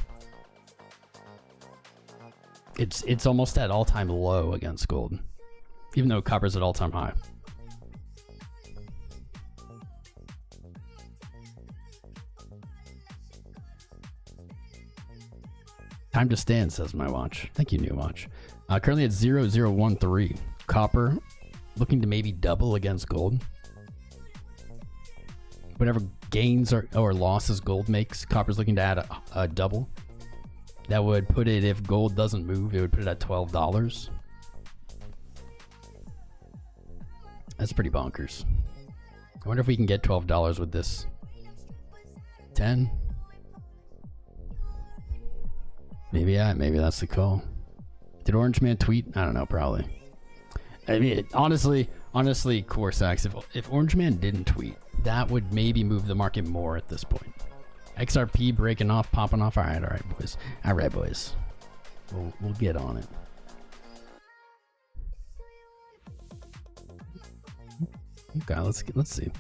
S1: It's almost at all-time low against gold, even though copper's at all-time high. Time to stand, says my watch. Thank you, new watch. Currently at 0013. Copper looking to maybe double against gold. Whatever gains or losses gold makes, copper's looking to add a double. That would put it, if gold doesn't move, it would put it at $12. That's pretty bonkers. I wonder if we can get $12 with this. 10? Maybe, yeah, maybe that's the call. Did Orange Man tweet? I don't know, probably. I mean, honestly, Corsax, if Orange Man didn't tweet, that would maybe move the market more at this point. XRP breaking off, popping off. All right, boys. All right, boys. We'll get on it. Okay, let's see.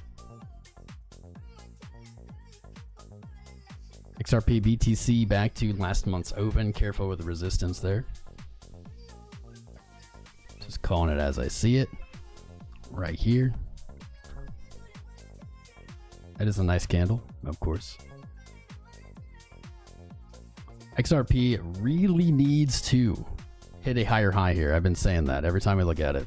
S1: XRP BTC back to last month's open. Careful with the resistance there. Just calling it as I see it. Right here. That is a nice candle, of course. XRP really needs to hit a higher high here. I've been saying that every time I look at it.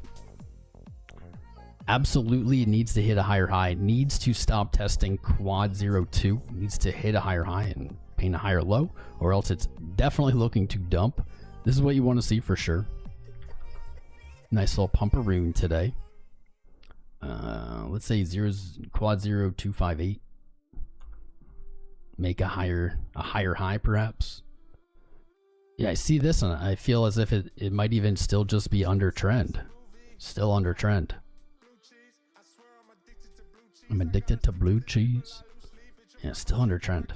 S1: Absolutely needs to hit a higher high. Needs to stop testing quad 02. Needs to hit a higher high and paint a higher low, or else it's definitely looking to dump. This is what you want to see for sure. Nice little pumperoo today. Let's say quad 0258. Make a higher high perhaps. Yeah, I see this and I feel as if it might even still just be under trend. Still under trend. I'm addicted to blue cheese. Yeah, still under trend.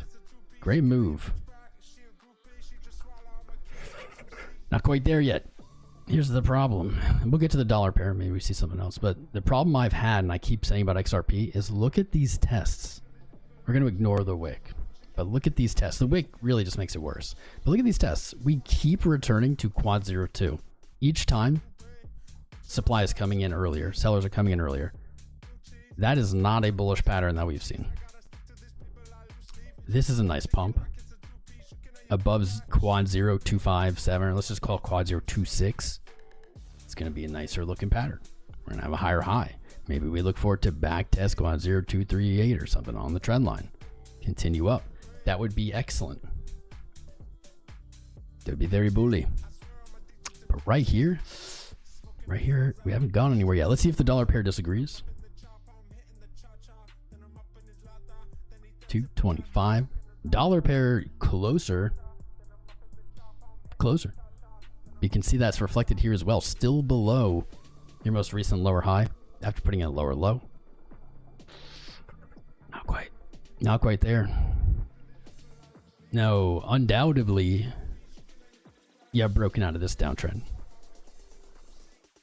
S1: Great move. Not quite there yet. Here's the problem. We'll get to the dollar pair. Maybe we see something else. But the problem I've had, and I keep saying about XRP, is look at these tests. We're going to ignore the wick. But look at these tests. The wick really just makes it worse. But look at these tests. We keep returning to quad 02. Each time, supply is coming in earlier. Sellers are coming in earlier. That is not a bullish pattern that we've seen. This is a nice pump. Above quad 0257. Let's just call it quad 026. It's going to be a nicer looking pattern. We're going to have a higher high. Maybe we look forward to back test quad 0238 or something on the trend line. Continue up. That would be excellent. That would be very bully. But right here, we haven't gone anywhere yet. Let's see if the dollar pair disagrees. 225. Dollar pair closer. You can see that's reflected here as well. Still below your most recent lower high after putting in a lower low. Not quite there. No, undoubtedly, you have broken out of this downtrend.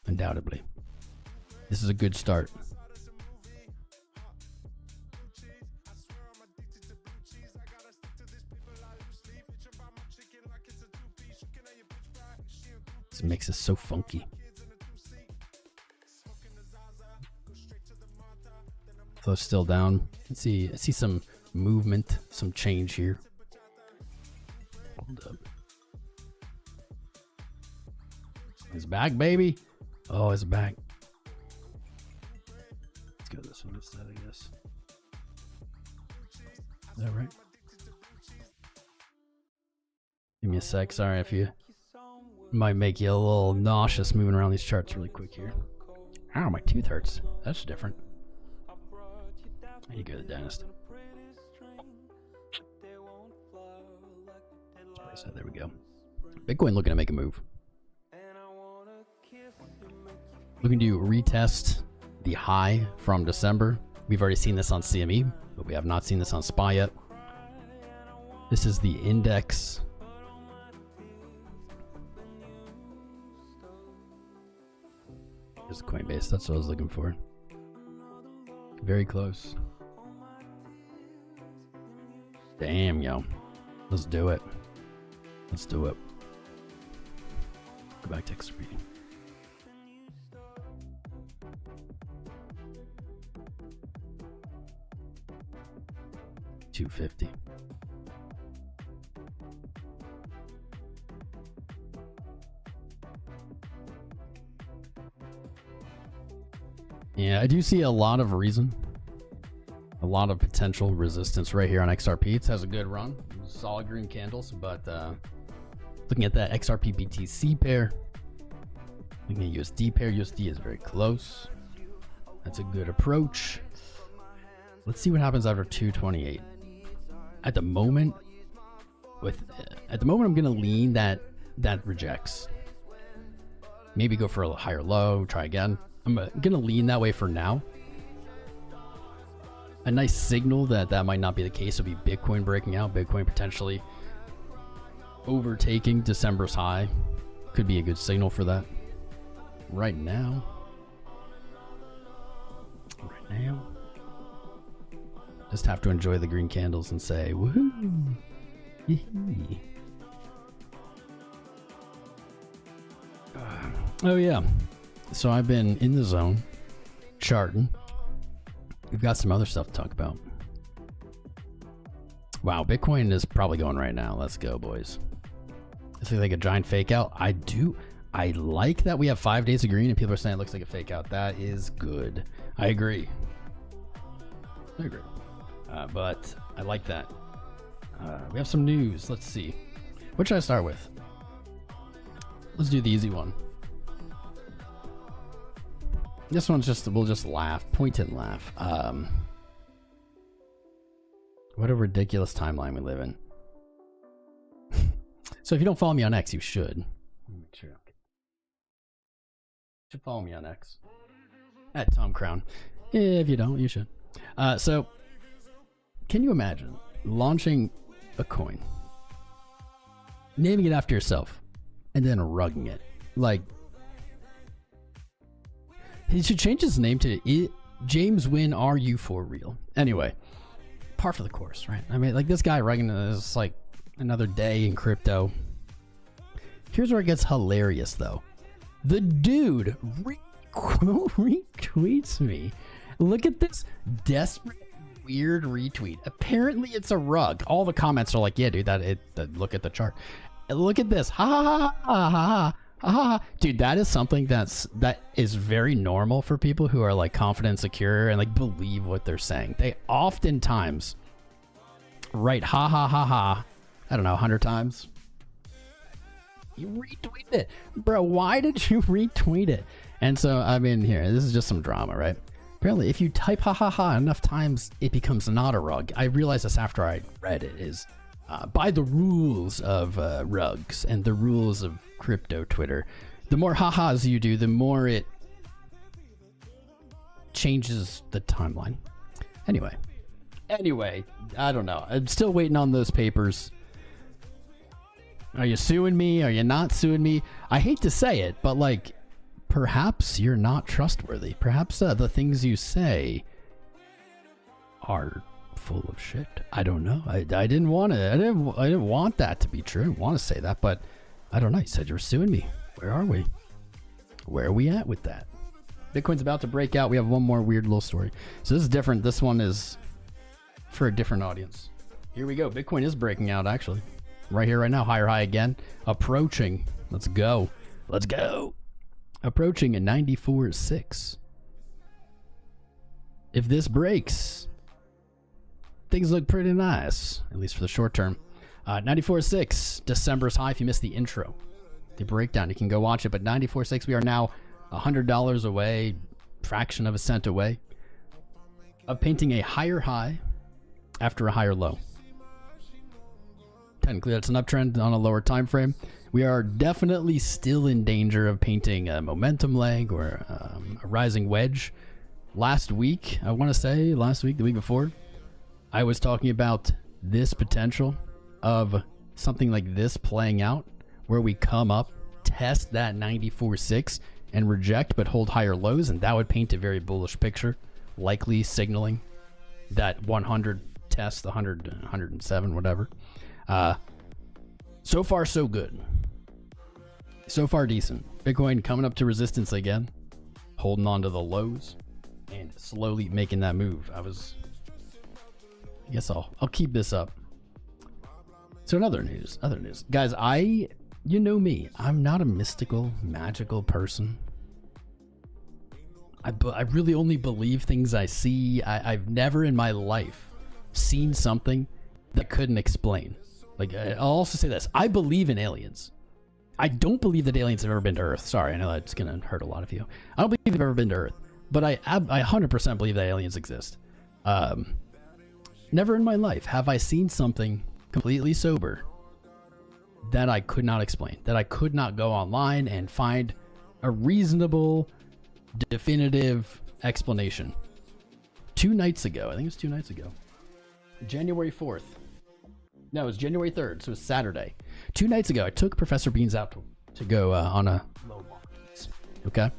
S1: Undoubtedly. This is a good start. This mix is so funky. Flow still down. I see some movement, some change here. Hold up. It's back, baby. Oh, it's back. Let's go this one instead, I guess. Is that right? Give me a sec. Sorry if you might make you a little nauseous moving around these charts really quick here. Ow, my tooth hurts. That's different. You go to the dentist. So there we go. Bitcoin looking to make a move. Looking to retest the high from December. We've already seen this on CME, but we have not seen this on SPY yet. This is the index. Here's Coinbase. That's what I was looking for. Very close. Damn, yo. Let's do it. Let's do it. Go back to XRP. $250. Yeah, I do see a lot of reason. A lot of potential resistance right here on XRP. It has a good run. Solid green candles, but looking at that XRP BTC pair, looking at USD pair, USD is very close. That's a good approach. Let's see what happens after 228. At the moment, I'm gonna lean that rejects. Maybe go for a higher low, try again. I'm gonna lean that way for now. A nice signal that might not be the case would be Bitcoin breaking out. Bitcoin potentially overtaking December's high. Could be a good signal for that. Right now. Just have to enjoy the green candles and say, woohoo! Yee-hee. Oh yeah. So I've been in the zone, charting. We've got some other stuff to talk about. Wow, Bitcoin is probably going right now. Let's go, boys. This looks like a giant fake out. I like that we have 5 days of green and people are saying it looks like a fake out. That is good. I agree. But I like that. We have some news. Let's see. What should I start with? Let's do the easy one. This one's we'll just laugh. Point and laugh. What a ridiculous timeline we live in. So if you don't follow me on X, you should. Make sure. You should follow me on X. At Tom Crown. If you don't, you should. So, can you imagine launching a coin, naming it after yourself, and then rugging it? Like, he should change his name to James Wynn, are you for real? Anyway, par for the course, right? I mean, like, this guy rugging it is like another day in crypto. Here's where it gets hilarious, though. The dude retweets me. Look at this desperate, weird retweet. Apparently, it's a rug. All the comments are like, "Yeah, dude, look at the chart. Look at this. Ha ha ha ha ha ha." Dude, that is something that is very normal for people who are like confident, secure, and like believe what they're saying. They oftentimes write ha ha ha ha. I don't know, 100 times. You retweeted it, bro. Why did you retweet it? And so, I mean, here, this is just some drama, right? Apparently, if you type ha ha ha enough times, it becomes not a rug. I realized this after I read it, is by the rules of rugs and the rules of crypto Twitter, the more ha-has you do, the more it changes the timeline. Anyway, I don't know. I'm still waiting on those papers. Are you suing me? Are you not suing me? I hate to say it, but like, perhaps you're not trustworthy. Perhaps the things you say are full of shit. I don't know. I didn't want it. I didn't want that to be true. I didn't want to say that, but I don't know. You said you were suing me. Where are we? Where are we at with that? Bitcoin's about to break out. We have one more weird little story. So this is different. This one is for a different audience. Here we go. Bitcoin is breaking out, actually. Right here, right now. Higher high again. Approaching. Let's go. Let's go. Approaching a 94.6. If this breaks, things look pretty nice, at least for the short term. 94.6, December's high. If you missed the intro, the breakdown, you can go watch it. But 94.6, we are now $100 away, fraction of a cent away, of painting a higher high after a higher low. Technically, that's an uptrend on a lower time frame. We are definitely still in danger of painting a momentum leg or a rising wedge. Last week, I want to say last week, the week before, I was talking about this potential of something like this playing out, where we come up, test that 94.6 and reject, but hold higher lows, and that would paint a very bullish picture, likely signaling that 100 test, 100, 107, whatever. So far, so good. So far, decent. Bitcoin coming up to resistance again, holding on to the lows, and slowly making that move. I guess I'll keep this up. So in other news, guys, you know me, I'm not a mystical, magical person. I really only believe things I see. I've never in my life seen something that I couldn't explain. Like, I'll also say this. I believe in aliens. I don't believe that aliens have ever been to Earth. Sorry, I know that's going to hurt a lot of you. I don't believe they've ever been to Earth. But I 100% believe that aliens exist. Never in my life have I seen something completely sober that I could not explain, that I could not go online and find a reasonable, definitive explanation. 2 nights ago, I think it was 2 nights ago, January 4th. No, it was January 3rd, so it was Saturday. 2 nights ago, I took Professor Beans out to go on a low walk. Okay?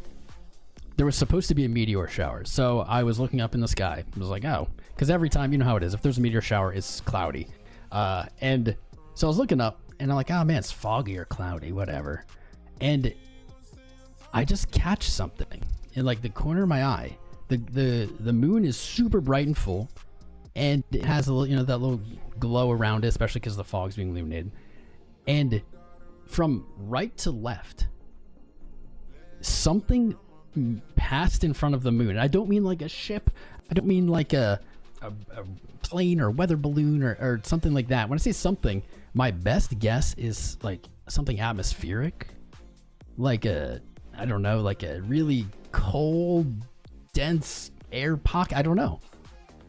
S1: There was supposed to be a meteor shower, so I was looking up in the sky. I was like, oh, because every time, you know how it is, if there's a meteor shower, it's cloudy. And so I was looking up, and I'm like, oh man, it's foggy or cloudy, whatever. And I just catch something in like the corner of my eye. The moon is super bright and full, and it has a little, you know, that little glow around it, especially because the fog's being illuminated. And from right to left, something passed in front of the moon. I don't mean like a ship. I don't mean like a plane or weather balloon or something like that. When I say something, my best guess is like something atmospheric, like I don't know, like a really cold, dense air pocket. I don't know.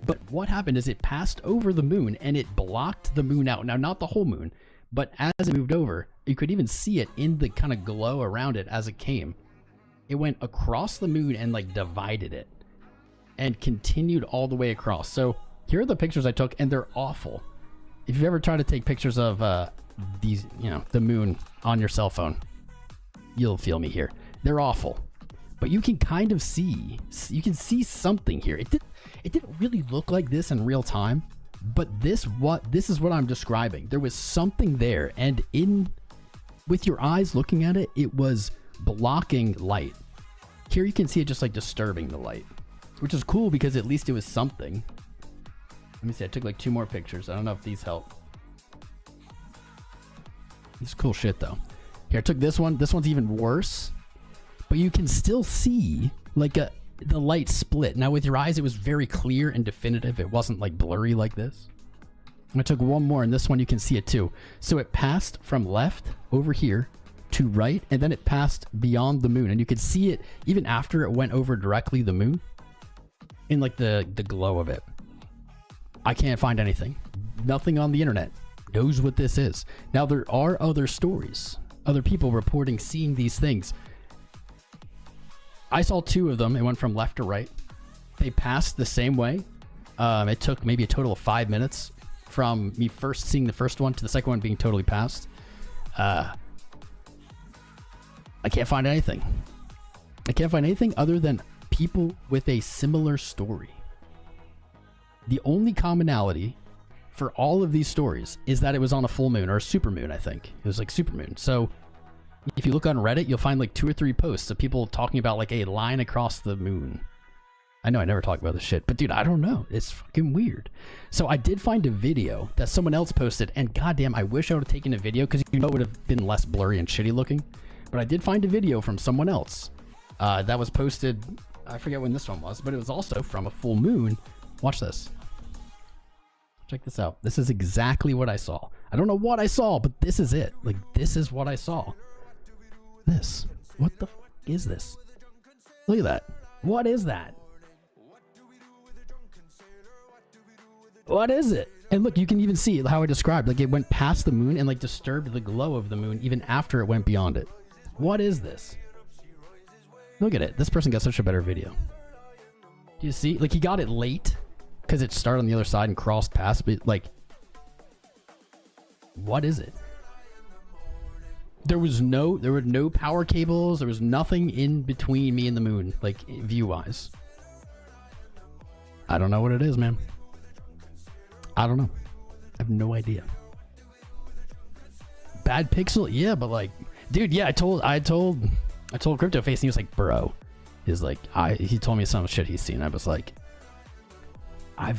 S1: But what happened is it passed over the moon and it blocked the moon out. Now, not the whole moon, but as it moved over, you could even see it in the kind of glow around it as it came. It went across the moon and like divided it and continued all the way across. So here are the pictures I took, and they're awful. If you've ever tried to take pictures of these, you know, the moon on your cell phone, you'll feel me here. They're awful, but you can kind of see, you can see something here. It didn't really look like this in real time, but this is what I'm describing. There was something there, and with your eyes looking at it, it was blocking light. Here you can see it just like disturbing the light, which is cool because at least it was something. Let me see, I took like 2 more pictures. I don't know if these help. This is cool shit though. Here, I took this one. This one's even worse, but you can still see like the light split. Now with your eyes, it was very clear and definitive. It wasn't like blurry like this. I took one more, and this one you can see it too. So it passed from left over here to right, and then it passed beyond the moon, and you could see it even after it went over directly the moon in like the glow of it. I can't find anything. Nothing on the internet knows what this is. Now there are other stories, other people reporting seeing these things. I saw 2 of them. It went from left to right. They passed the same way. It took maybe a total of 5 minutes from me first seeing the first one to the second one being totally passed. I can't find anything. I can't find anything other than people with a similar story. The only commonality for all of these stories is that it was on a full moon or a super moon, I think. It was like super moon. So if you look on Reddit, you'll find like 2 or 3 posts of people talking about like a line across the moon. I know I never talk about this shit, but dude, I don't know. It's fucking weird. So I did find a video that someone else posted, and goddamn, I wish I would have taken a video because you know it would have been less blurry and shitty looking. But I did find a video from someone else that was posted. I forget when this one was, but it was also from a full moon. Watch this. Check this out. This is exactly what I saw. I don't know what I saw, but this is it. Like, this is what I saw. This. What the fuck is this? Look at that. What is that? What is it? And look, you can even see how I described. Like, it went past the moon and like disturbed the glow of the moon even after it went beyond it. What is this? Look at it. This person got such a better video. Do you see? Like, he got it late because it started on the other side and crossed past. But like, what is it? There were no power cables. There was nothing in between me and the moon, like view-wise. I don't know what it is, man. I don't know. I have no idea. Bad pixel? Yeah, but like, dude, yeah, I told Cryptoface, and he was like, bro, he told me some shit he's seen. I was like, I've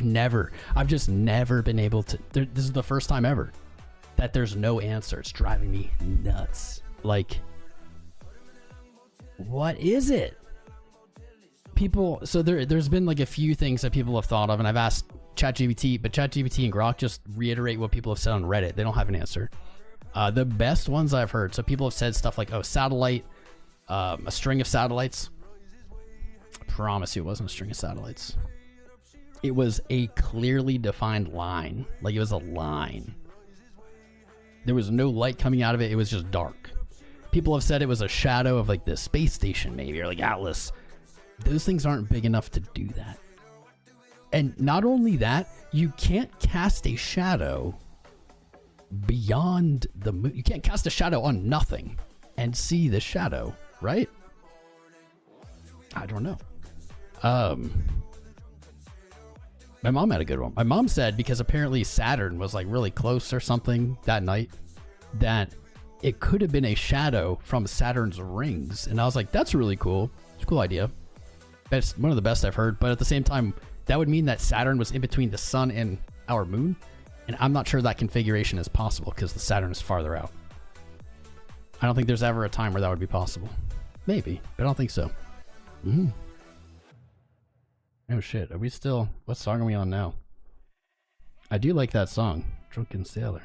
S1: just never been able to, this is the first time ever that there's no answer. It's driving me nuts. Like, what is it? People, so there's been like a few things that people have thought of, and I've asked ChatGPT, but ChatGPT and Grok just reiterate what people have said on Reddit. They don't have an answer. The best ones I've heard, so people have said stuff like, oh, satellite, a string of satellites. I promise you it wasn't a string of satellites. It was a clearly defined line. Like, it was a line. There was no light coming out of it. It was just dark. People have said it was a shadow of like the space station maybe, or like Atlas. Those things aren't big enough to do that. And not only that, you can't cast a shadow beyond the moon. You can't cast a shadow on nothing and see the shadow, right? I don't know. My mom had a good one. My mom said because apparently Saturn was like really close or something that night, that it could have been a shadow from Saturn's rings. And I was like, that's really cool. It's a cool idea. That's one of the best I've heard. But at the same time, that would mean that Saturn was in between the sun and our moon. And I'm not sure that configuration is possible because the Saturn is farther out. I don't think there's ever a time where that would be possible. Maybe, but I don't think so. Oh shit, are we still... What song are we on now? I do like that song, Drunken Sailor.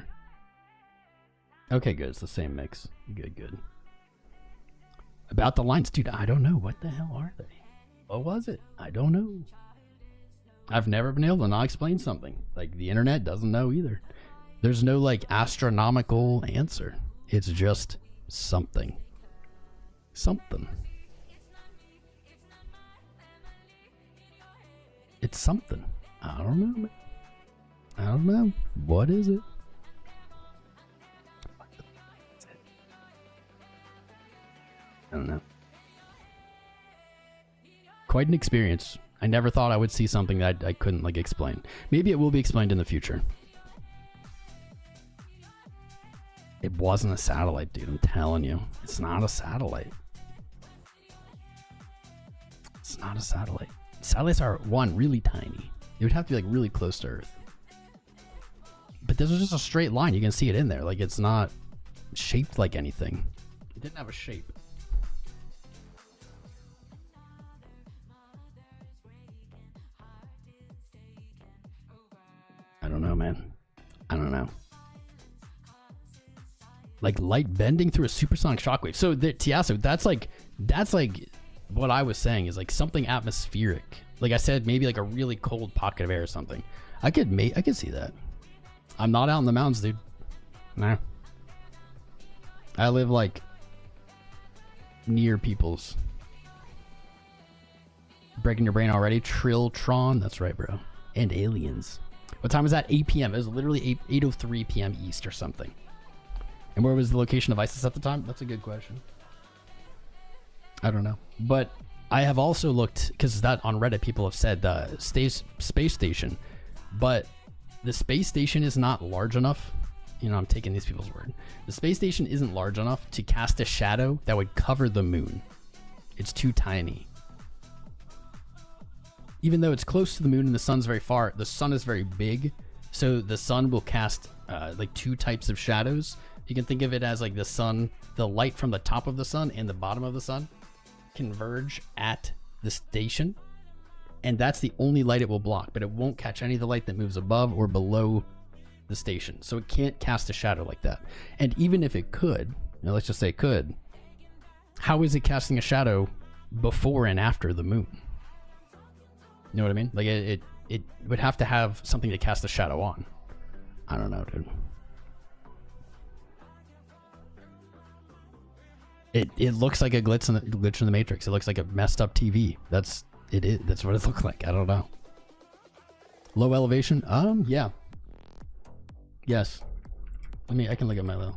S1: Okay, good, it's the same mix. Good. About the lines, dude, I don't know. What the hell are they? What was it? I don't know. I've never been able to not explain something. Like, the internet doesn't know either. There's no, like, astronomical answer. It's just something. Something. It's something. I don't know, man. I don't know. What is it? I don't know. Quite an experience. I never thought I would see something that I couldn't like explain. Maybe it will be explained in the future. It wasn't a satellite, dude. I'm telling you. It's not a satellite. It's not a satellite. Satellites are, one, really tiny. It would have to be like really close to Earth. But this was just a straight line. You can see it in there. Like, it's not shaped like anything. It didn't have a shape. I don't know, man. I don't know. Like light bending through a supersonic shockwave. So Tiasso, that's like what I was saying is like something atmospheric. Like I said, maybe like a really cold pocket of air or something. I could see that. I'm not out in the mountains, dude. Nah. I live like near people's. Breaking your brain already? Trilltron? That's right, bro. And aliens. What time was that? 8 p.m. It was literally 8:03 p.m. East or something. And where was the location of ISIS at the time? That's a good question. I don't know. But I have also looked, because that on Reddit people have said space station, but the space station is not large enough. You know, I'm taking these people's word. The space station isn't large enough to cast a shadow that would cover the moon. It's too tiny. Even though it's close to the moon and the sun's very far, the sun is very big. So the sun will cast like two types of shadows. You can think of it as like the sun, the light from the top of the sun and the bottom of the sun converge at the station. And that's the only light it will block, but it won't catch any of the light that moves above or below the station. So it can't cast a shadow like that. And even if it could, now let's just say it could, how is it casting a shadow before and after the moon? You know what I mean? Like it would have to have something to cast a shadow on. I don't know, dude. It looks like a glitch in the Matrix. It looks like a messed up TV. That's what it looked like. I don't know. Low elevation? Yeah. Yes. I can look at my low.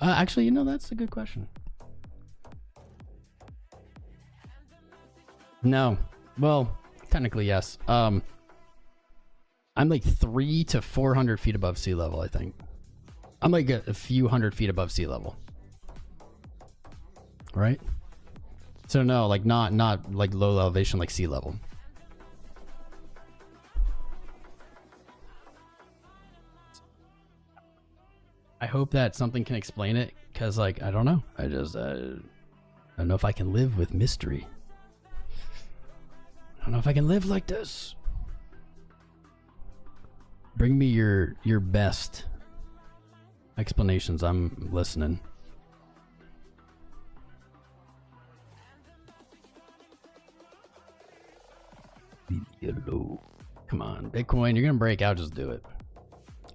S1: Actually, you know, that's a good question. No. Well, technically, yes. I'm like 300 to 400 feet above sea level, I think. I'm like a few hundred feet above sea level. Right? So no, like not like low elevation like sea level. I hope that something can explain it, because like I don't know. I don't know if I can live with mystery. I don't know if I can live like this. Bring me your best explanations. I'm listening. Come on, Bitcoin, you're gonna break out, just do it.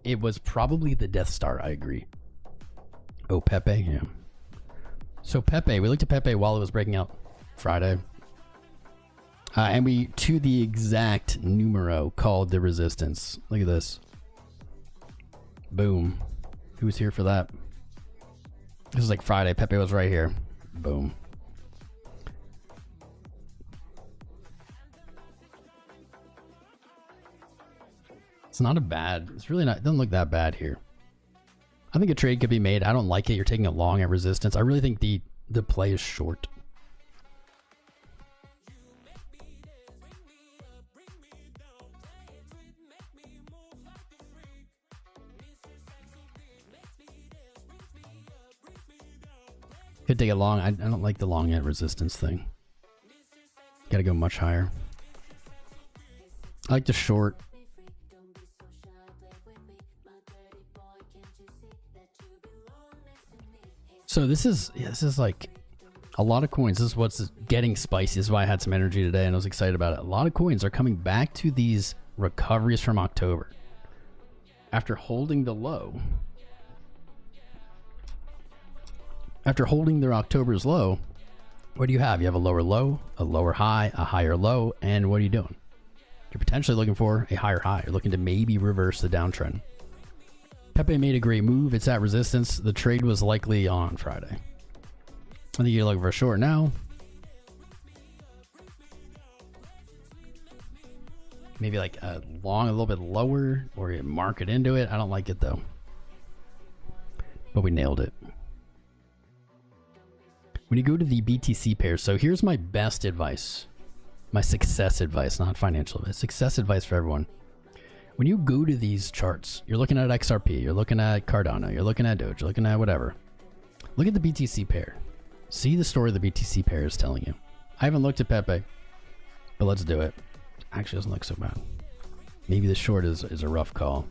S1: It was probably the Death Star, I agree. Oh, Pepe, yeah. So Pepe, we looked at Pepe while it was breaking out Friday. And we, to the exact numero, called the resistance. Look at this. Boom. Who was here for that? This was like Friday. Pepe was right here. Boom. It's not a bad, it's really not, it doesn't look that bad here. I think a trade could be made. I don't like it. You're taking it long at resistance. I really think the play is short. Could take it long. I don't like the long at resistance thing. Gotta go much higher. I like the short. So this is like a lot of coins. This is what's getting spicy. This is why I had some energy today and I was excited about it. A lot of coins are coming back to these recoveries from October after holding the low. After holding their October's low, what do you have? You have a lower low, a lower high, a higher low, and what are you doing? You're potentially looking for a higher high. You're looking to maybe reverse the downtrend. Pepe made a great move. It's at resistance. The trade was likely on Friday. I think you're looking for a short now. Maybe like a long, a little bit lower, or you market into it. I don't like it though. But we nailed it. When you go to the BTC pair, so here's my best advice. My success advice, not financial advice. Success advice for everyone. When you go to these charts, you're looking at XRP, you're looking at Cardano, you're looking at Doge, you're looking at whatever. Look at the BTC pair. See the story the BTC pair is telling you. I haven't looked at Pepe, but let's do it. Actually, doesn't look so bad. Maybe the short is a rough call.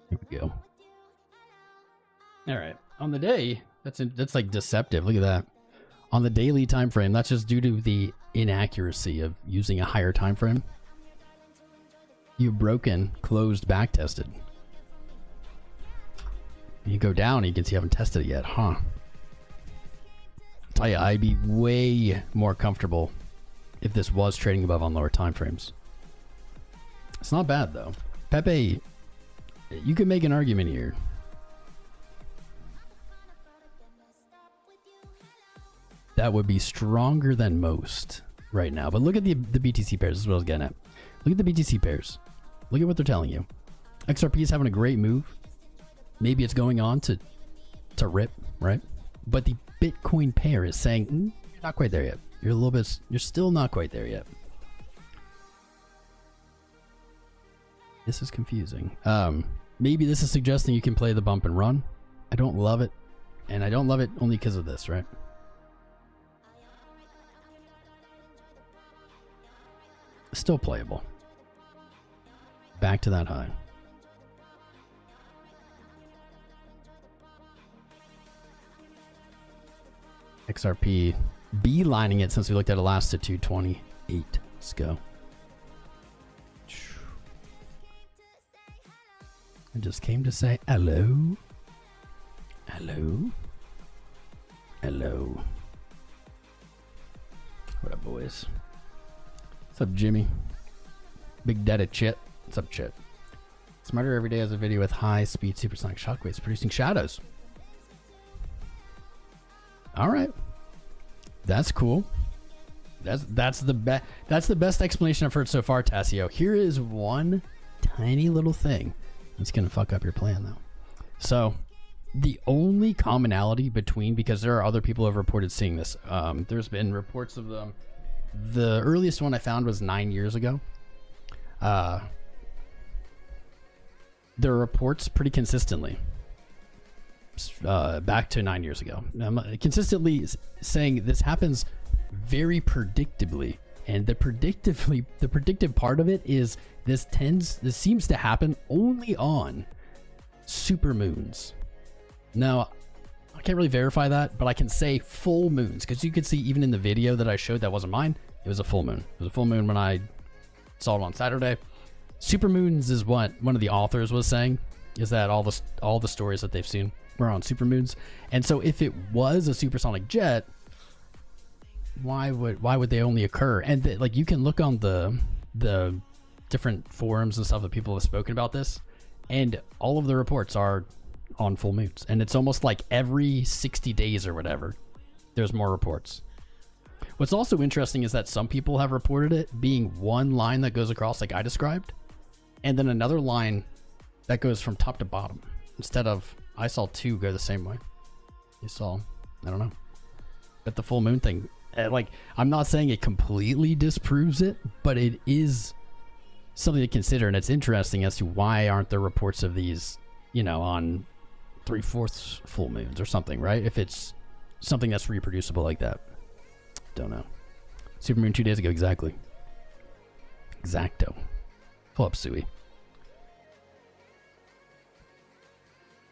S1: Here we go. All right, on the day, that's like deceptive. Look at that. On the daily time frame, that's just due to the inaccuracy of using a higher time frame. You've broken, closed, back tested. You go down, you can see you haven't tested it yet, huh? Tell you, I'd be way more comfortable if this was trading above on lower time frames. It's not bad though. Pepe, you could make an argument here. That would be stronger than most right now. But look at the BTC pairs. This is what I was getting at. Look at the BTC pairs. Look at what they're telling you. XRP is having a great move. Maybe it's going on to rip, right? But the Bitcoin pair is saying, you're not quite there yet. You're still not quite there yet. This is confusing. Maybe this is suggesting you can play the bump and run. I don't love it. And I don't love it only because of this, right? Still playable. Back to that high. XRP beelining it since we looked at it last to 228. Let's go. I just came to say hello. Hello. Hello. What up, boys? What's up, Jimmy? Big Daddy Chit. What's up, Chit? Smarter every day has a video with high speed supersonic shockwaves producing shadows. All right, that's cool. That's the best explanation I've heard so far, Tassio. Here is one tiny little thing that's gonna fuck up your plan, though. So the only commonality between, because there are other people who have reported seeing this. There's been reports of them. The earliest one I found was 9 years ago. There are reports pretty consistently. Back to 9 years ago, consistently saying this happens very predictably, and the predictive part of it is this seems to happen only on super moons. Now, I can't really verify that, but I can say full moons, because you could see even in the video that I showed, that wasn't mine, it was a full moon. It was a full moon when I saw it on Saturday. Super moons is what one of the authors was saying, is that all the stories that they've seen were on supermoons. And so if it was a supersonic jet, why would they only occur? And like, you can look on the different forums and stuff that people have spoken about this, and all of the reports are on full moons. And it's almost like every 60 days or whatever, there's more reports. What's also interesting is that some people have reported it being one line that goes across like I described, and then another line that goes from top to bottom, instead of, I saw two go the same way. You saw, I don't know. But the full moon thing, like, I'm not saying it completely disproves it, but it is something to consider. And it's interesting as to why aren't there reports of these, you know, on 3/4 full moons or something, right? If it's something that's reproducible like that. Don't know. Supermoon 2 days ago, exactly. Exacto. Pull up Sui.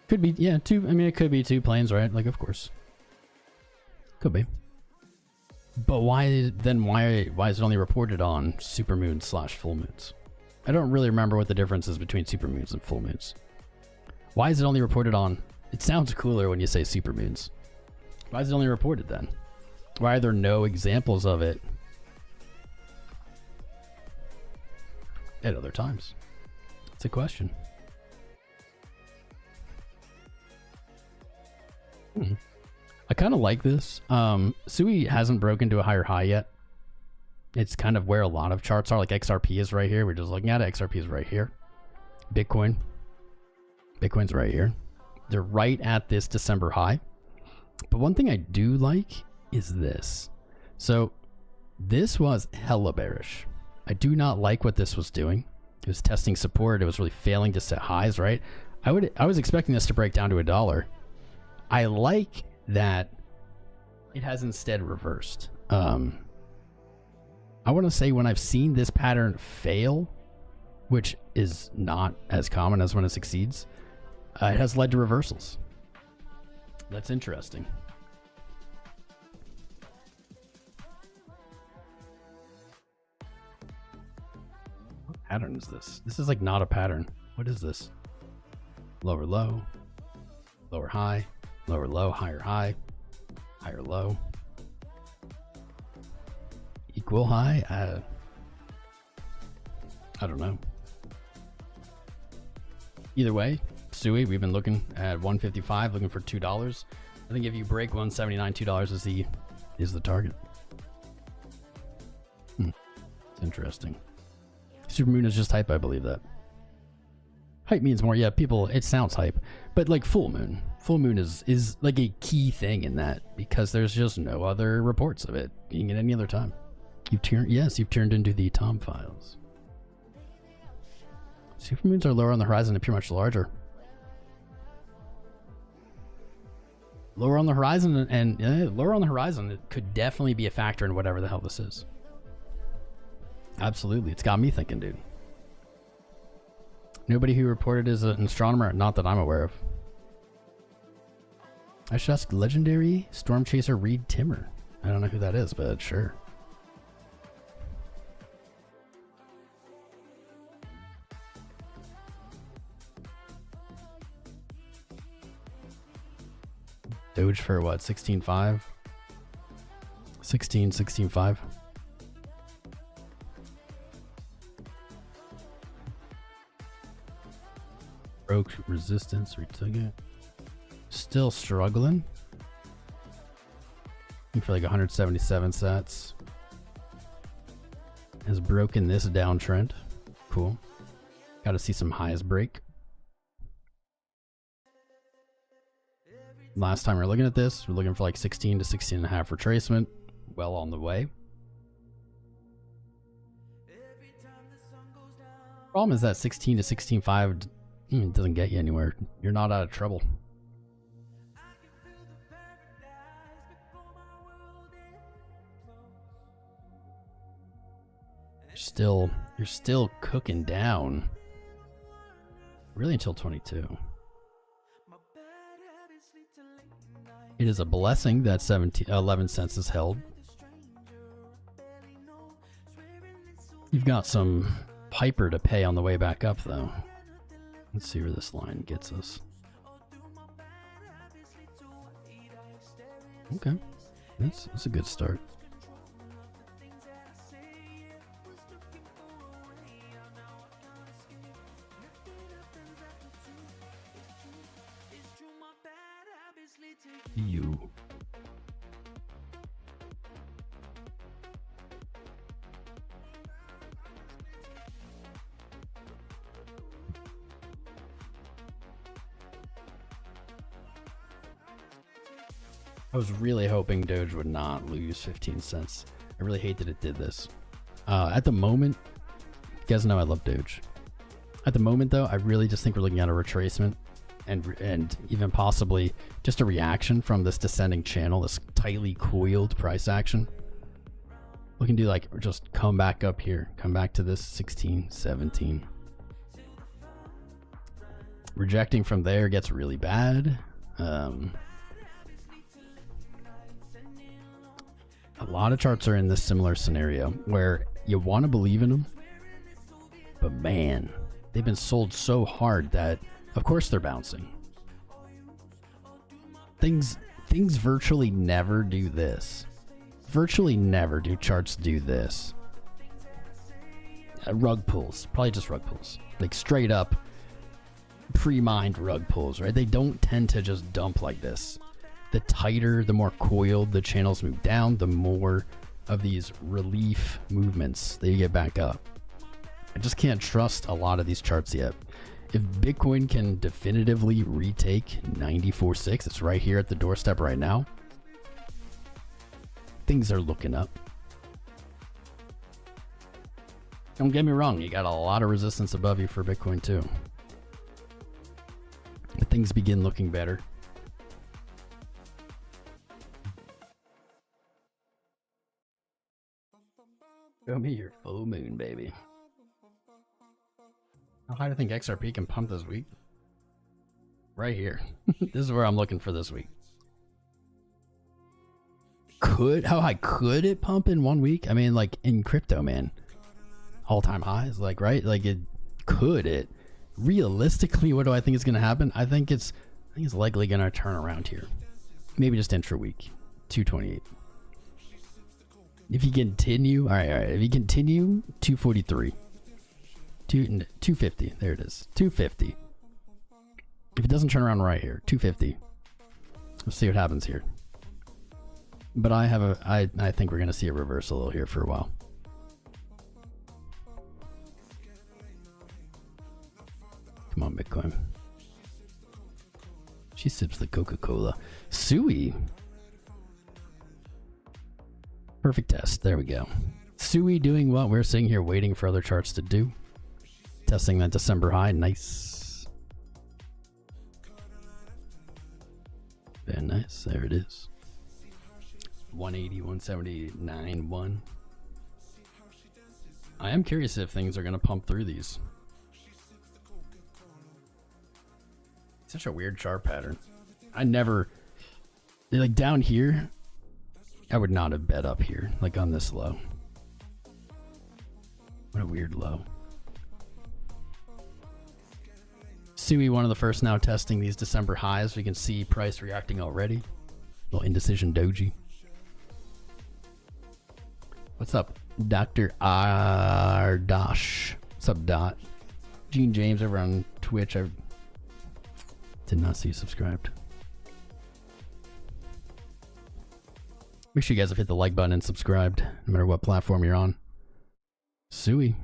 S1: Could be, yeah, two. I mean, it could be two planes, right? Like, of course. Could be. But why is it only reported on supermoons / full moons? I don't really remember what the difference is between supermoons and full moons. Why is it only reported on? It sounds cooler when you say supermoons. Why is it only reported then? Why are there no examples of it at other times? It's a question. I kind of like this. Sui hasn't broken to a higher high yet. It's kind of where a lot of charts are. Like XRP is right here. We're just looking at it. XRP is right here. Bitcoin's right here. They're right at this December high. But one thing I do like is this. So this was hella bearish. I do not like what this was doing. It was testing support. It was really failing to set highs, right? I was expecting this to break down to $1. I like that it has instead reversed. I want to say when I've seen this pattern fail, which is not as common as when it succeeds, it has led to reversals. That's interesting. What pattern is this? This is like not a pattern. What is this? Lower low, lower high, lower low, higher high, higher low. equal high? I don't know. Either way, Sui, we've been looking at 155, looking for $2. I think if you break 179, $2 is the target. It's interesting. Supermoon is just hype, I believe that. Hype means more, yeah, people, it sounds hype. But like full moon. Full moon is like a key thing in that because there's just no other reports of it being at any other time. You've turned into the Tom files. Supermoons are lower on the horizon, appear much larger. Lower on the horizon and lower on the horizon, it could definitely be a factor in whatever the hell this is. Absolutely. It's got me thinking, dude. Nobody who reported is an astronomer, not that I'm aware of. I should ask legendary storm chaser Reed Timmer. I don't know who that is, but sure. Doge for what? 16.5? 16.5. Broke resistance, retook it. Still struggling. Looking for like 177 sats. Has broken this downtrend. Cool. Got to see some highs break. Last time we were looking at this, we're looking for like 16 to 16.5 retracement. Well on the way. Problem is that 16 to 16.5 doesn't get you anywhere. You're not out of trouble. You're still cooking down. Really until 22. It is a blessing that 11 cents is held. You've got some Piper to pay on the way back up, though. Let's see where this line gets us. Okay, that's a good start. You. I was really hoping Doge would not lose 15 cents. I really hate that it did this. At the moment, you guys know I love Doge. At the moment, though, I really just think we're looking at a retracement and even possibly just a reaction from this descending channel, this tightly coiled price action. We can do like just come back up here, come back to this 16, 17. Rejecting from there gets really bad. A lot of charts are in this similar scenario where you want to believe in them, but man, they've been sold so hard that of course they're bouncing. Things virtually never do this. Virtually never do charts do this. Rug pulls, probably just rug pulls, like straight up pre-mined rug pulls, right? They don't tend to just dump like this. The tighter, the more coiled the channels move down, the more of these relief movements they get back up. I just can't trust a lot of these charts yet. If Bitcoin can definitively retake 94.6, it's right here at the doorstep right now, things are looking up. Don't get me wrong, you got a lot of resistance above you for Bitcoin too. But things begin looking better. Show me your full moon, baby. How high do you think XRP can pump this week? Right here. This is where I'm looking for this week. How high could it pump in 1 week? I mean, like in crypto, man. All-time highs, like, right? Like it could it. Realistically, what do I think is going to happen? I think it's likely going to turn around here. Maybe just intra-week. 228. If you continue, all right. If you continue, 243, 250. There it is, 250. If it doesn't turn around right here, 250. Let's see what happens here. But I think we're gonna see a reversal here for a while. Come on, Bitcoin. She sips the Coca-Cola. 𝐂𝐈. Perfect test. There we go. 𝐂𝐈 doing what we're sitting here waiting for other charts to do. Testing that December high. Nice. Very nice. There it is. 180, 179, 1. I am curious if things are going to pump through these. Such a weird chart pattern. I never, like down here, I would not have bet up here, like on this low. What a weird low. 𝐂𝐈, one of the first now testing these December highs. We can see price reacting already. Little indecision Doge. What's up, Dr. Ardash? What's up, Dot? Gene James over on Twitch. I did not see you subscribed. Make sure you guys have hit the like button and subscribed, no matter what platform you're on. 𝐂𝐈.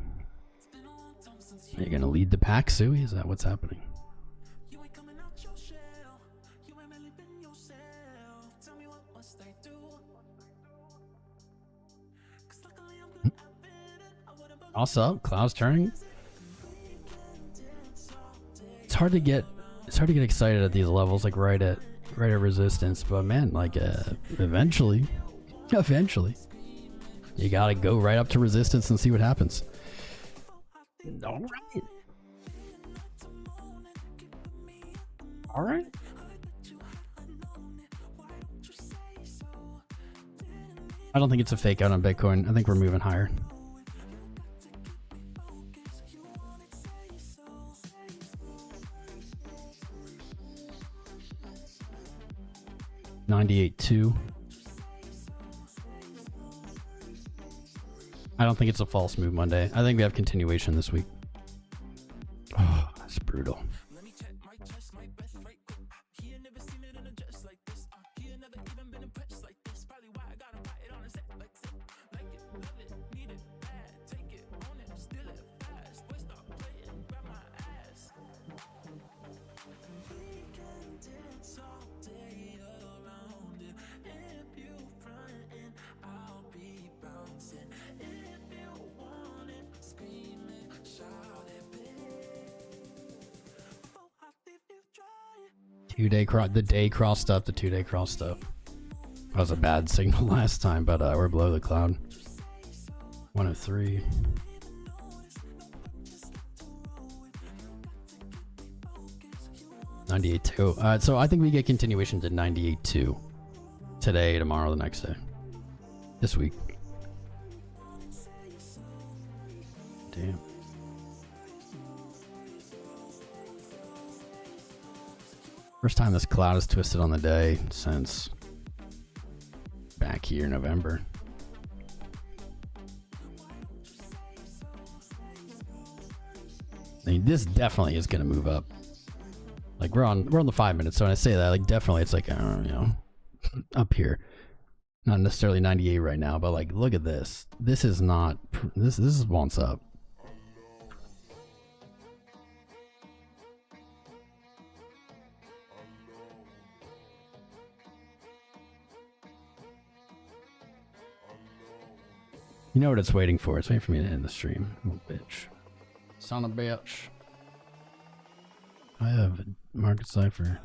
S1: Are you going to lead the pack, 𝐂𝐈? Is that what's happening? Also, clouds turning. It's hard to get excited at these levels, like right at resistance. But man, like eventually, you gotta go right up to resistance and see what happens. All right. All right. I don't think it's a fake out on Bitcoin. I think we're moving higher. $98.2. I don't think it's a false move Monday. I think we have continuation this week. Oh, that's brutal. The day crossed up, the 2-day crossed up. That was a bad signal last time, but we're below the cloud. 103. $98.2. So I think we get continuation to 98.2 today, tomorrow, the next day, this week. Damn. First time this cloud is twisted on the day since back here in November. I mean, this definitely is going to move up. Like we're on the 5 minutes, so when I say that, like definitely it's like you know, up here. Not necessarily 98 right now, but like look at this. This is not this is once up. You know what it's waiting for? It's waiting for me to end the stream. Little bitch. Son of a bitch. I have market cipher.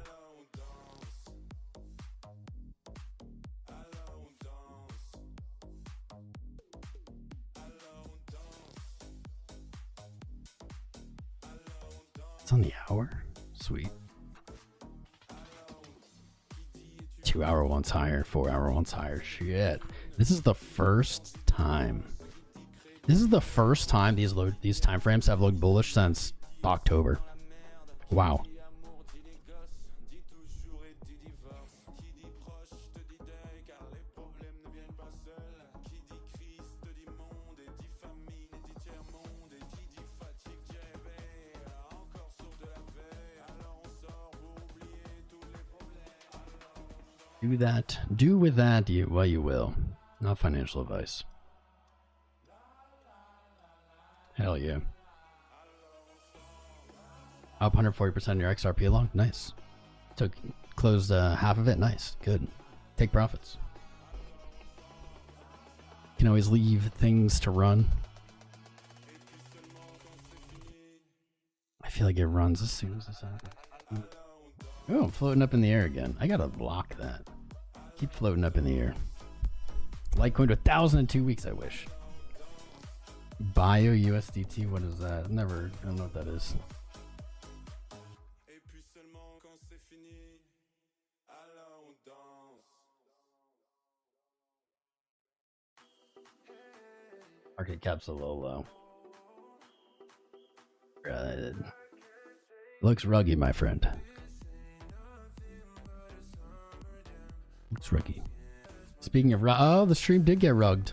S1: It's on the hour? Sweet. 2 hour one's higher, 4 hour one's higher. Shit. This is the first time. This is the first time these time frames have looked bullish since October. Wow. Do that. Do with that what you will. Not financial advice. Hell yeah. Up 140% in your XRP along. Nice. Closed half of it. Nice. Good. Take profits. Can always leave things to run. I feel like it runs as soon as this happens. Oh, I'm floating up in the air again. I gotta block that. Keep floating up in the air. Litecoin to 1,000 in 2 weeks, I wish. Bio USDT, what is that? I don't know what that is. Market cap's a little low. Looks ruggy, my friend. Looks ruggy. Speaking of oh, the stream did get rugged.